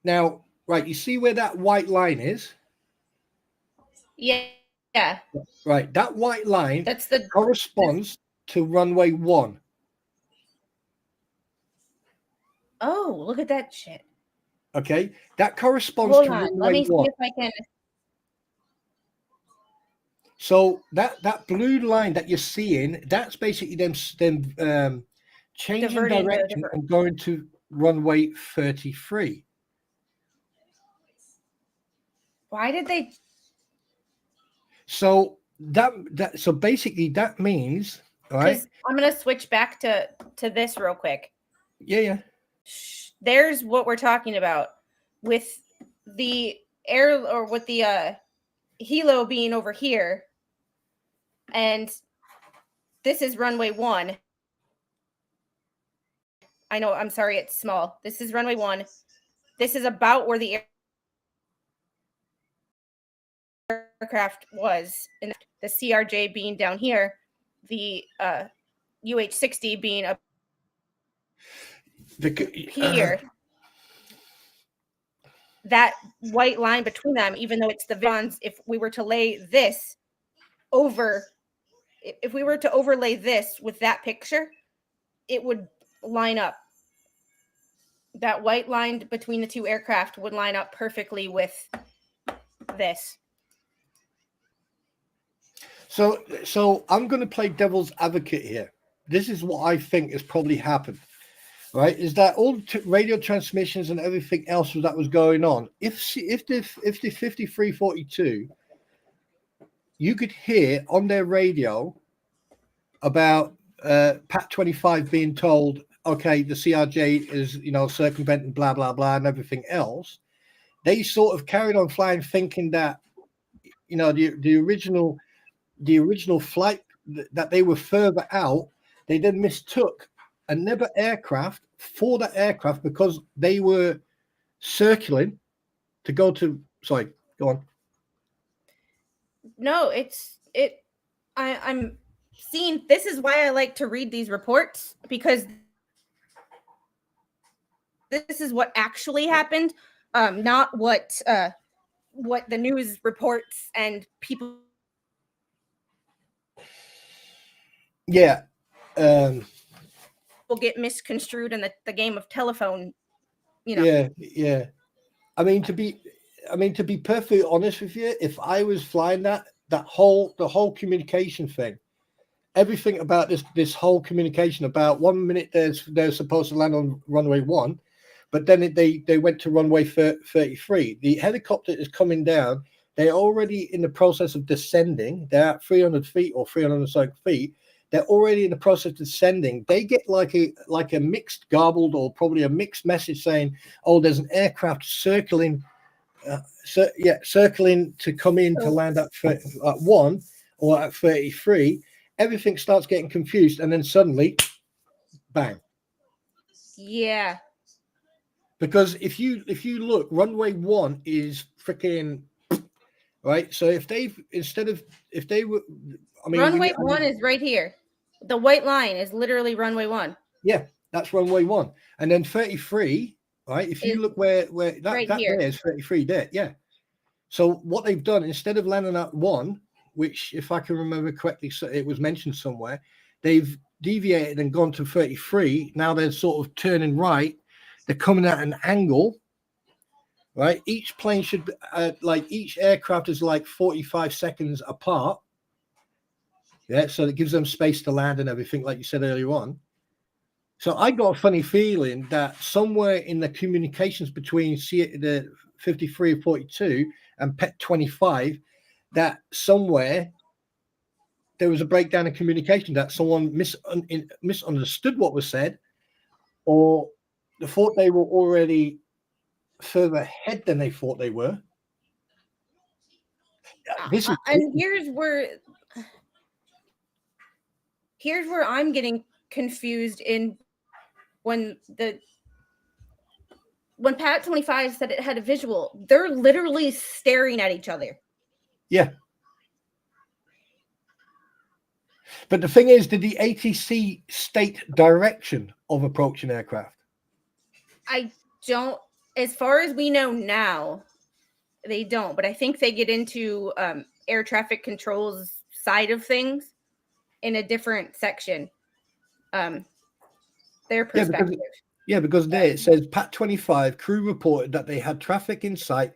Now, right, you see where that white line is? Yeah. Right, that white line corresponds to runway 1. Oh, look at that shit. Okay, that corresponds to runway 1. Let me see if I can. So that blue line that you're seeing, that's basically them changing direction and going to runway 33. Why did they? So so basically that means, all right. I'm gonna switch back to this real quick. Yeah. There's what we're talking about with the air or with the helo being over here, and this is runway 1. I know, I'm sorry, it's small. This is runway 1. This is about where the aircraft was, and the CRJ being down here, the UH-60 being up here. That white line between them, even though it's the Vons, if we were to lay this over, if we were to overlay this with that picture, it would line up. That white line between the two aircraft would line up perfectly with this. So I'm going to play devil's advocate here. This is what I think has probably happened, right? Is that all radio transmissions and everything else that was going on? If the 5342, you could hear on their radio about Pat 25 being told, okay, the CRJ is, circumventing blah, blah, blah, and everything else. They sort of carried on flying thinking that, the original flight, that they were further out. They then mistook another aircraft for that aircraft because they were circling to go to, sorry, go on. No, I'm seeing, this is why I like to read these reports, because this is what actually happened, not what the news reports and people. Yeah. Will get misconstrued in the game of telephone, Yeah. I mean, to be perfectly honest with you, if I was flying the whole communication thing, everything about this whole communication about 1 minute they're supposed to land on runway 1, but then they went to runway 33. The helicopter is coming down. They're already in the process of descending. They're at 300 feet or 300 feet. They're already in the process of descending. They get like a mixed, garbled, or probably a mixed message saying, "Oh, there's an aircraft circling, circling to come in to land at 1 or at 33." Everything starts getting confused, and then suddenly, bang. Yeah. Because if you look, runway 1 is freaking right. So if they were, runway 1 is right here. The white line is literally runway 1. Yeah, that's runway 1. And then 33, right? If you look where that right there is 33 there, yeah. So what they've done, instead of landing at 1, which if I can remember correctly, so it was mentioned somewhere, they've deviated and gone to 33. Now they're sort of turning right. They're coming at an angle, right? Each plane should each aircraft is like 45 seconds apart. Yeah, so it gives them space to land and everything, like you said earlier on. So I got a funny feeling that somewhere in the communications between the 53 or 42 and PET 25 that somewhere there was a breakdown in communication, that someone misunderstood what was said, or they thought they were already further ahead than they thought they were. And here's where I'm getting confused in when Pat 25 said it had a visual, they're literally staring at each other. Yeah. But the thing is, did the ATC state direction of approaching aircraft? I don't, as far as we know now, they don't, but I think they get into air traffic control's side of things in a different section. Their perspective. Because there it says Pat 25 crew reported that they had traffic in sight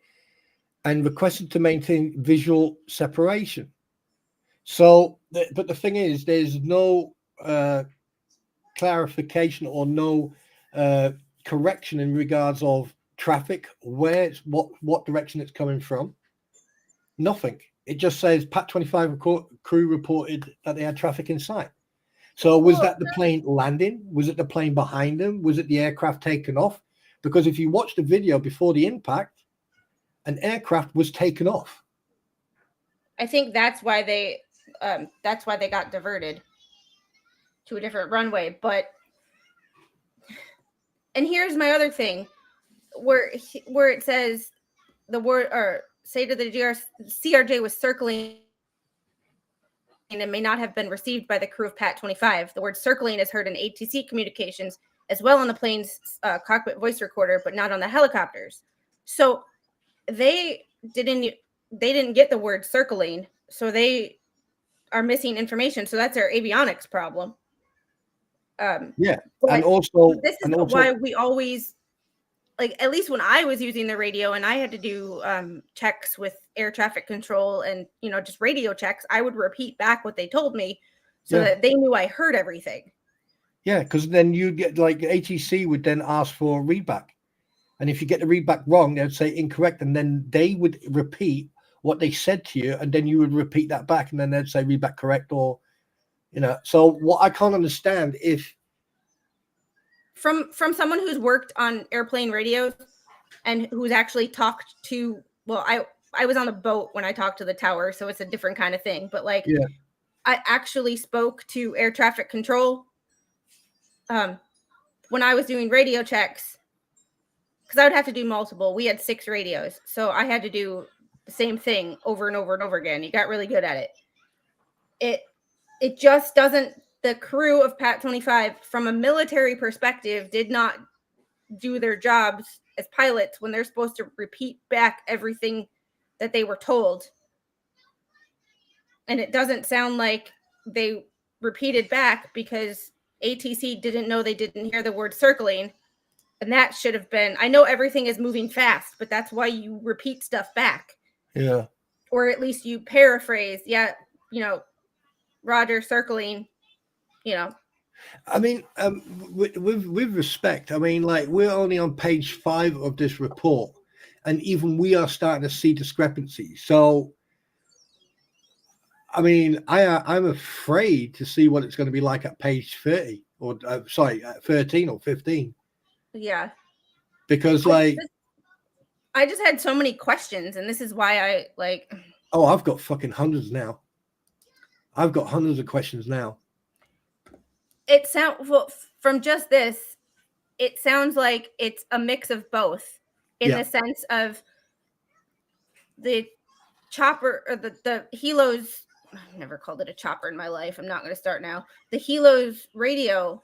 and requested to maintain visual separation. So, but the thing is, there's no clarification or no correction in regards of traffic, where it's what direction it's coming from. Nothing. It just says Pat 25 crew reported that they had traffic in sight. So was that the plane landing? Was it the plane behind them? Was it the aircraft taken off? Because if you watch the video before the impact, an aircraft was taken off. I think that's why they got diverted to a different runway. But, and here's my other thing, where it says the word, or say to the CRJ was circling and may not have been received by the crew of Pat 25. The word circling is heard in ATC communications as well on the plane's cockpit voice recorder, but not on the helicopters. So they didn't get the word circling, so they are missing information. So that's our avionics problem. And also, this is why we always, like, at least when I was using the radio and I had to do checks with air traffic control and, just radio checks, I would repeat back what they told me so that they knew I heard everything. Yeah, because then you get, like, ATC would then ask for a readback. And if you get the readback wrong, they'd say incorrect. And then they would repeat what they said to you. And then you would repeat that back. And then they'd say readback correct, or, So what I can't understand, if from someone who's worked on airplane radios and who's actually talked to, well, I was on the boat when I talked to the tower, so it's a different kind of thing. But I actually spoke to air traffic control when I was doing radio checks, because I would have to do multiple. We had 6 radios, so I had to do the same thing over and over and over again. You got really good at it. It just doesn't. The crew of Pat 25, from a military perspective, did not do their jobs as pilots when they're supposed to repeat back everything that they were told. And it doesn't sound like they repeated back because ATC didn't know they didn't hear the word circling. And that should have been, I know everything is moving fast, but that's why you repeat stuff back. Yeah. Or at least you paraphrase. Yeah, Roger, circling. I mean, with respect, I mean, like, we're only on page 5 of this report, and even we are starting to see discrepancies. So, I mean, I'm afraid to see what it's going to be like at page 30, or 13 or 15. Yeah. Because, I just had so many questions, and this is why I Oh, I've got fucking hundreds now. I've got hundreds of questions now. It sounds, well, from just this, it sounds like it's a mix of both, in the sense of the chopper, or the Helo's. I've never called it a chopper in my life. I'm not going to start now. The Helo's radio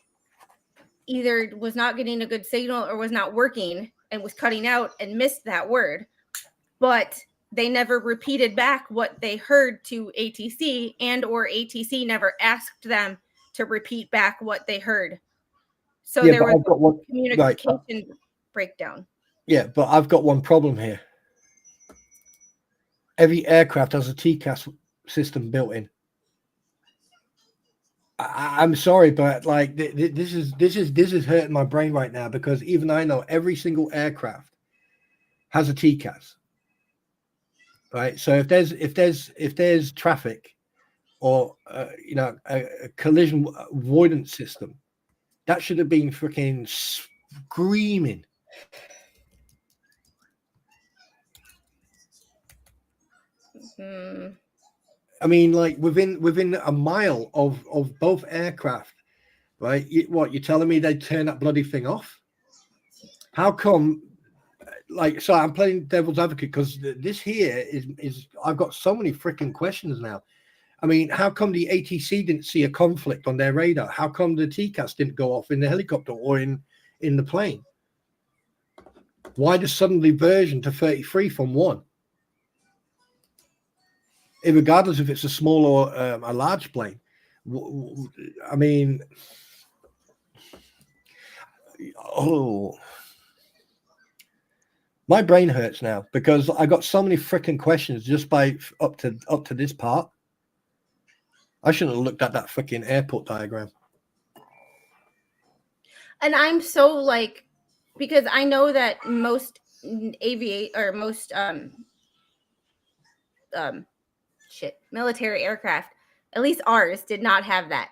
either was not getting a good signal or was not working and was cutting out and missed that word, but they never repeated back what they heard to ATC, and or ATC never asked them to repeat back what they heard. So there was a communication breakdown. Yeah, but I've got one problem here. Every aircraft has a TCAS system built in. I'm sorry, but like this is hurting my brain right now, because even I know every single aircraft has a TCAS, right? So if there's traffic or a collision avoidance system, that should have been freaking screaming. I mean, like within a mile of both aircraft, right? You're telling me they'd turn that bloody thing off? How come? Like, so I'm playing devil's advocate because this here is I've got so many freaking questions now. I mean, how come the ATC didn't see a conflict on their radar? How come the TCAS didn't go off in the helicopter or in the plane? Why the sudden diversion to 33 from 1? Regardless if it's a small or a large plane. I mean, my brain hurts now because I got so many freaking questions just by up to this part. I shouldn't have looked at that freaking airport diagram. And I'm so like, because I know that most military aircraft, at least ours, did not have that.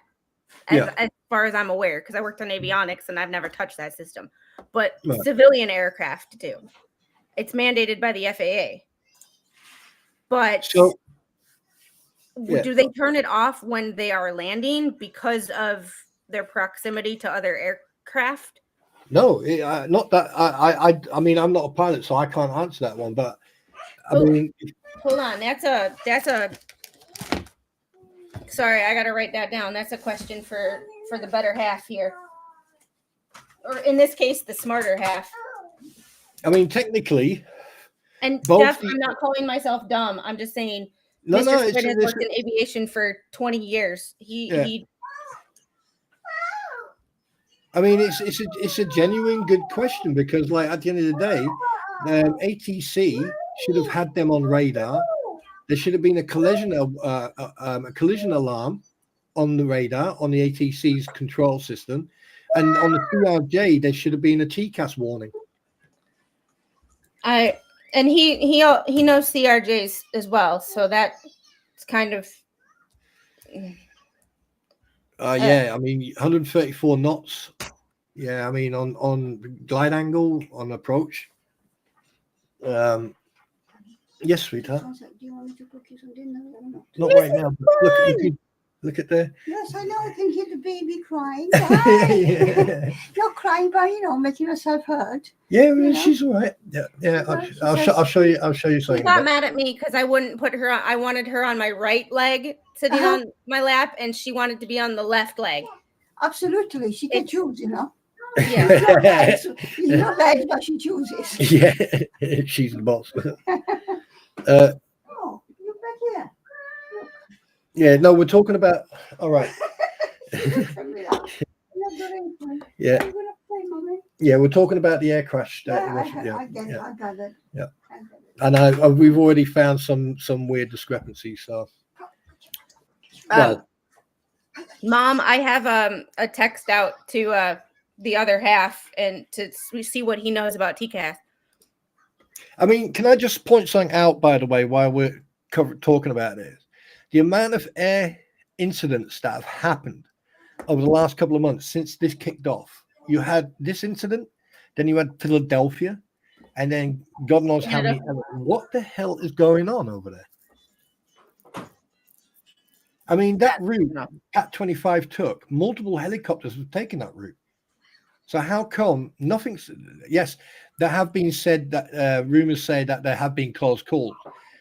As far as I'm aware, because I worked on avionics and I've never touched that system. But civilian aircraft do. It's mandated by the FAA. But do they turn it off when they are landing because of their proximity to other aircraft? No, not that. I mean, I'm not a pilot, so I can't answer that one. But I mean, hold on. That's a. Sorry, I got to write that down. That's a question for the better half here, or in this case, the smarter half. I mean, technically, and Steph, I'm not calling myself dumb. I'm just saying. Mr. Smith has worked in aviation for 20 years. He. I mean, it's a genuine good question because, like, at the end of the day, ATC should have had them on radar. There should have been a collision alarm on the radar on the ATC's control system, and on the CRJ there should have been a TCAS warning. And he knows CRJs as well, so that's kind of. Yeah, I mean 134 knots. Yeah, I mean on glide angle on approach. Yes, sweetheart. Do you want me to cook you some dinner or not? Not right now. But look at there. Yes, I know. I can hear the baby crying. Yeah. Not crying, but making herself hurt. Yeah, she's all right. Yeah. I'll show you. I'll show you something. She got mad at me because I wouldn't put her on. I wanted her on my right leg, sitting on my lap, and she wanted to be on the left leg. Absolutely, she can choose. Yeah. She's not bad, but she chooses. Yeah, she's the boss. Oh, you're back here. Look. Yeah, no, we're talking about. All right. Yeah. Yeah, we're talking about the air crash. I get it. Yeah. And we've already found some weird discrepancies. So. Mom, I have a text out to the other half and to see what he knows about TCAS. I mean, can I just point something out, by the way, while we're talking about this? The amount of air incidents that have happened over the last couple of months since this kicked off. You had this incident, then you had Philadelphia, and then God knows how many. What the hell is going on over there? I mean, that route Cat 25 took, multiple helicopters have taken that route. So how come nothing's? Yes, there have been said that rumors say that there have been close calls.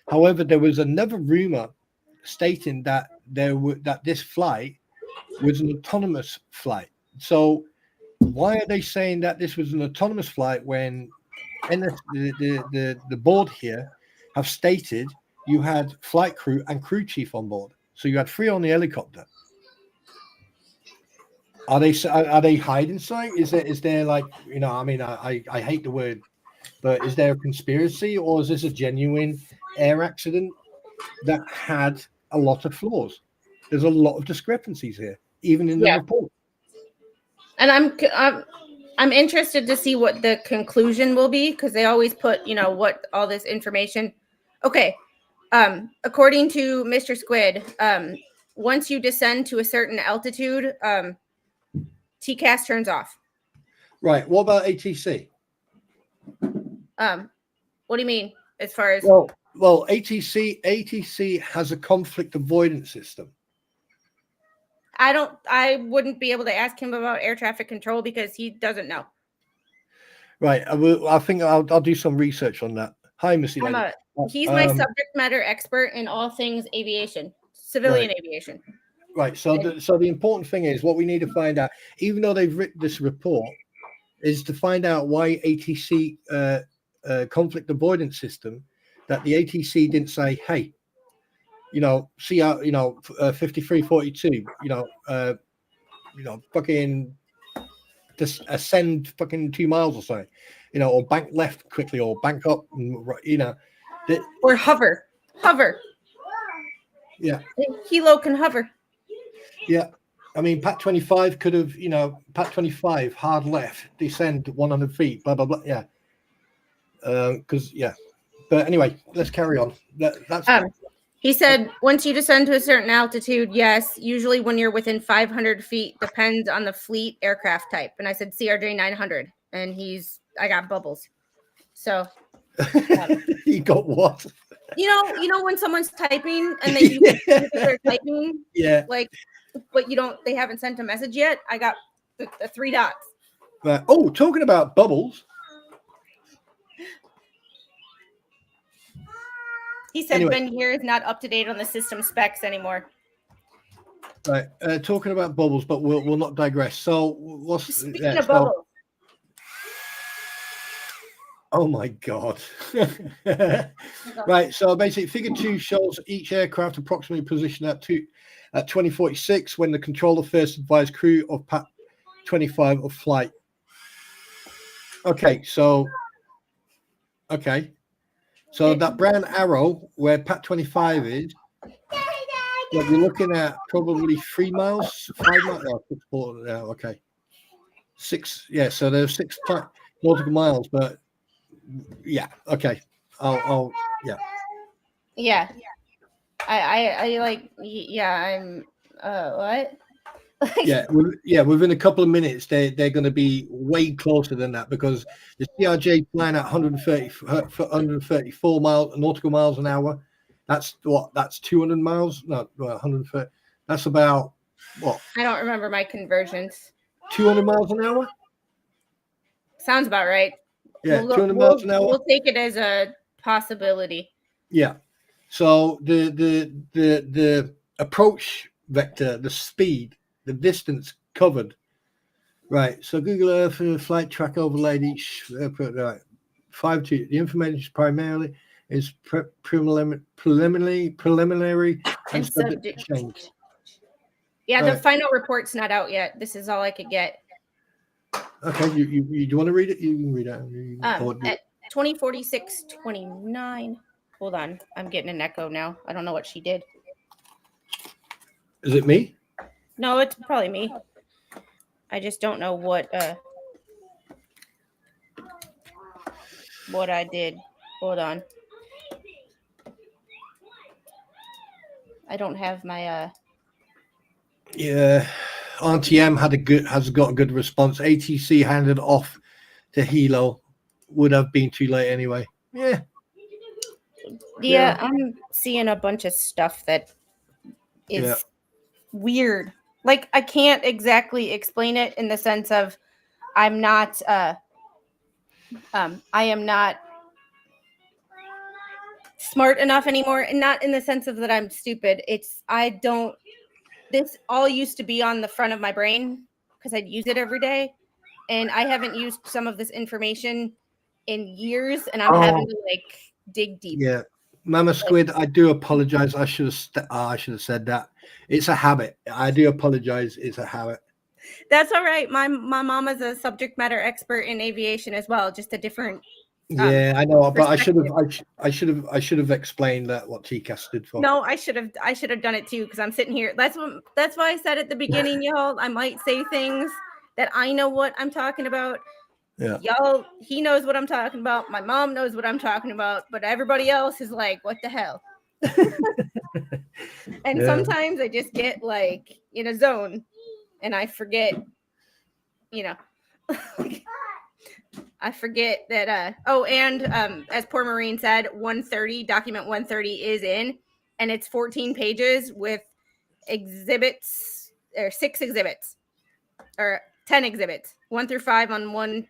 However, there was another rumor stating that that this flight was an autonomous flight. So why are they saying that this was an autonomous flight when the board here have stated you had flight crew and crew chief on board? So you had 3 on the helicopter. Are they hiding something? Is there like, I mean, I hate the word, but is there a conspiracy, or is this a genuine air accident that had a lot of flaws? There's a lot of discrepancies here, even in the report. And I'm interested to see what the conclusion will be because they always put, what all this information. Okay. According to Mr. Squid, once you descend to a certain altitude, TCAS turns off. Right. What about ATC? What do you mean as far as? Well, ATC has a conflict avoidance system. I wouldn't be able to ask him about air traffic control because he doesn't know. Right. I think I'll do some research on that. Hi, Missy. He's my subject matter expert in all things aviation, civilian aviation. Right. So the important thing is what we need to find out, even though they've written this report, is to find out why ATC conflict avoidance system, that the ATC didn't say, hey, see out, 5342, fucking just ascend fucking 2 miles or so, or bank left quickly or bank up, or hover. Yeah. Hilo can hover. Yeah. I mean, Pat 25 could have, Pat 25 hard left, descend 100 feet, blah, blah, blah. Yeah. Because, But anyway, let's carry on. That's He said, once you descend to a certain altitude, yes, usually when you're within 500 feet, depends on the fleet aircraft type. And I said CRJ 900, and I got bubbles. So. He got what? When someone's typing and they they're typing, but they haven't sent a message yet. I got the 3 dots. Oh, talking about bubbles. He said Ben here is not up to date on the system specs anymore. Right, talking about bubbles, but we'll not digress. So Speaking of bubbles. Oh my God. Right. So basically figure 2 shows each aircraft approximately positioned at 2046 when the controller first advised crew of Pat 25 of flight. Okay. So that brown arrow where Pat 25 is, you're looking at probably 3 miles, 5 miles. Okay. 6. Yeah. So there's 6 nautical miles, but yeah. Okay. I'll. Yeah. Yeah. I like. Yeah. I'm. What? Within a couple of minutes, they're going to be way closer than that because the CRJ flying at 134 nautical miles an hour. That's what? That's 200 miles. No, 130. That's about what? I don't remember my conversions. 200 miles an hour. Sounds about right. Yeah, 200 miles an hour. We'll take it as a possibility. Yeah. So the approach vector, the speed, the distance covered. Right. So Google Earth flight track overlaid each airport. Right. 5-2. The information is primarily preliminary and subject to change. Yeah, the final report's not out yet. This is all I could get. Okay, you want to read it? You can read it. At 2046-29. Hold on, I'm getting an echo now. I don't know what she did. Is it me? No, it's probably me. I just don't know what I did. Hold on. I don't have my Yeah, RTM has got a good response. ATC handed off to Hilo. Would have been too late anyway. Yeah, I'm seeing a bunch of stuff that is weird. Like I can't exactly explain it in the sense of I am not smart enough anymore, and not in the sense of that I'm stupid. This all used to be on the front of my brain because I'd use it every day, and I haven't used some of this information in years, and I'm having to dig deep. Yeah, Mama Squid, I do apologize. I should have said that. It's a habit. I do apologize. It's a habit. That's all right. My mom is a subject matter expert in aviation as well, just a different. Yeah, I know, but I should have explained that what TCAS stood for. No, I should have done it too because I'm sitting here. That's why I said at the beginning, y'all, I might say things that I know what I'm talking about. Yeah. Y'all, he knows what I'm talking about. My mom knows what I'm talking about, but everybody else is like, what the hell? And Yeah. sometimes I just get like in a zone and I forget, you know, I forget that, as poor Maureen said, 130, document 130 is in, and it's 14 pages with exhibits, or 6 exhibits, or 10 exhibits, 1 through 5 on one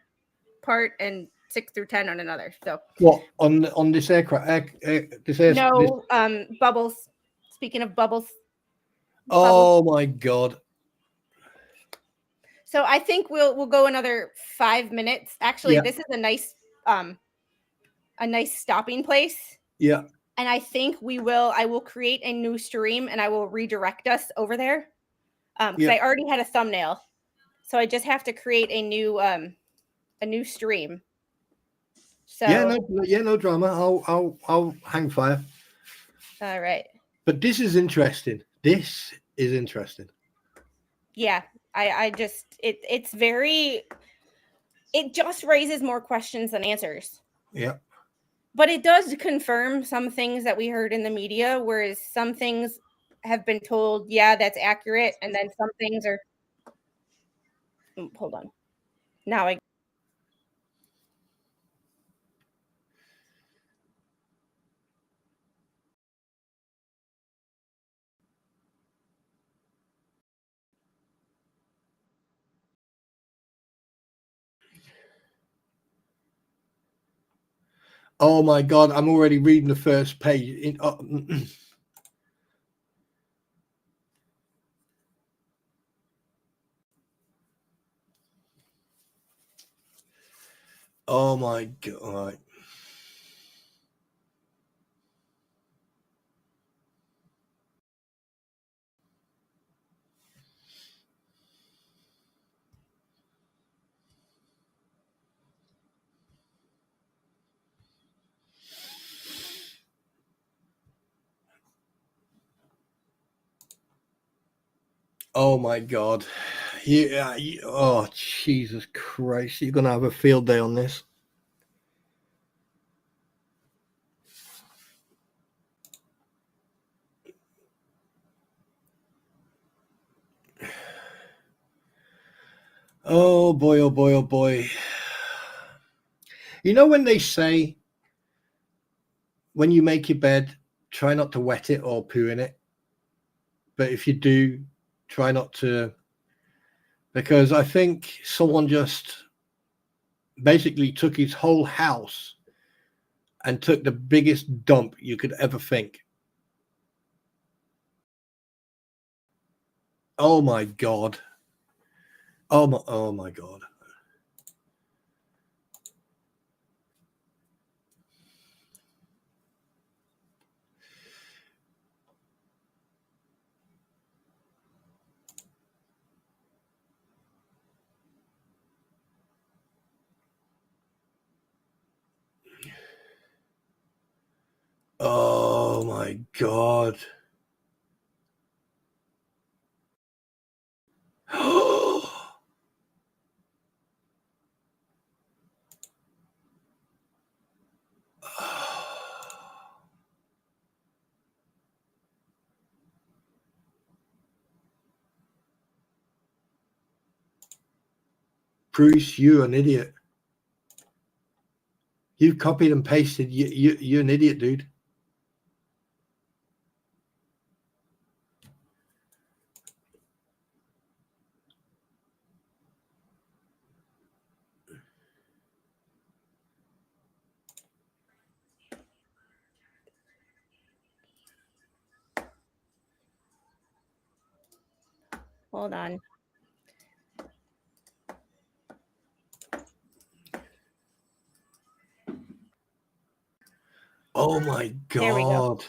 part and 6 through 10 on another. So What on this aircraft? no, bubbles. Speaking of bubbles. Oh my God. So I think we'll go another 5 minutes. Actually, Yeah. this is a nice stopping place. Yeah. And I think I will create a new stream and I will redirect us over there. Because Yeah. I already had a thumbnail. So I just have to create a new stream. So no drama. I'll hang fire. all right. But this is interesting. This is interesting. Yeah. I just it's very, it just raises more questions than answers. Yeah. But it does confirm some things that we heard in the media, whereas some things have been told, yeah, that's accurate, and then some things are. Hold on. Now I. Oh my God, I'm already reading the first page. Oh my God. Oh my God. Yeah. Oh, Jesus Christ. You're going to have a field day on this. Oh boy, oh boy, oh boy. You know when they say, when you make your bed, try not to wet it or poo in it. But if you do, try not to, because I think someone just basically took his whole house and took the biggest dump you could ever think. Oh my God. Oh my God. Oh my God. Bruce, you're an idiot. You copied and pasted. You're an idiot, dude. Hold on. Oh my God. There we go.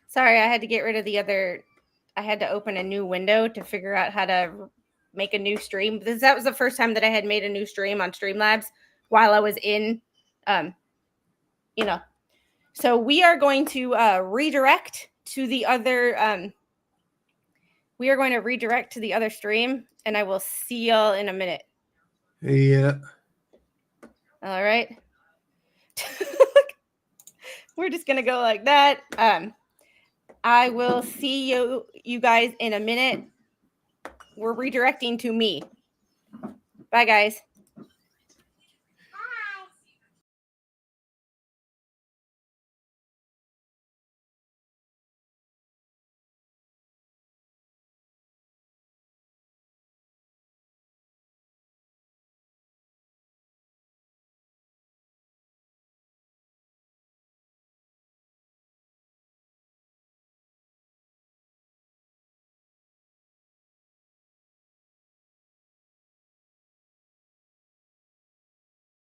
Sorry, I had to get rid of the other. I had to open a new window to figure out how to make a new stream. That was the first time that I had made a new stream on Streamlabs while I was in, So we are going to redirect to the other. We are going to redirect to the other stream, and I will see y'all in a minute. Yeah. All right. We're just gonna go like that. I will see you guys in a minute. We're redirecting to me. Bye, guys.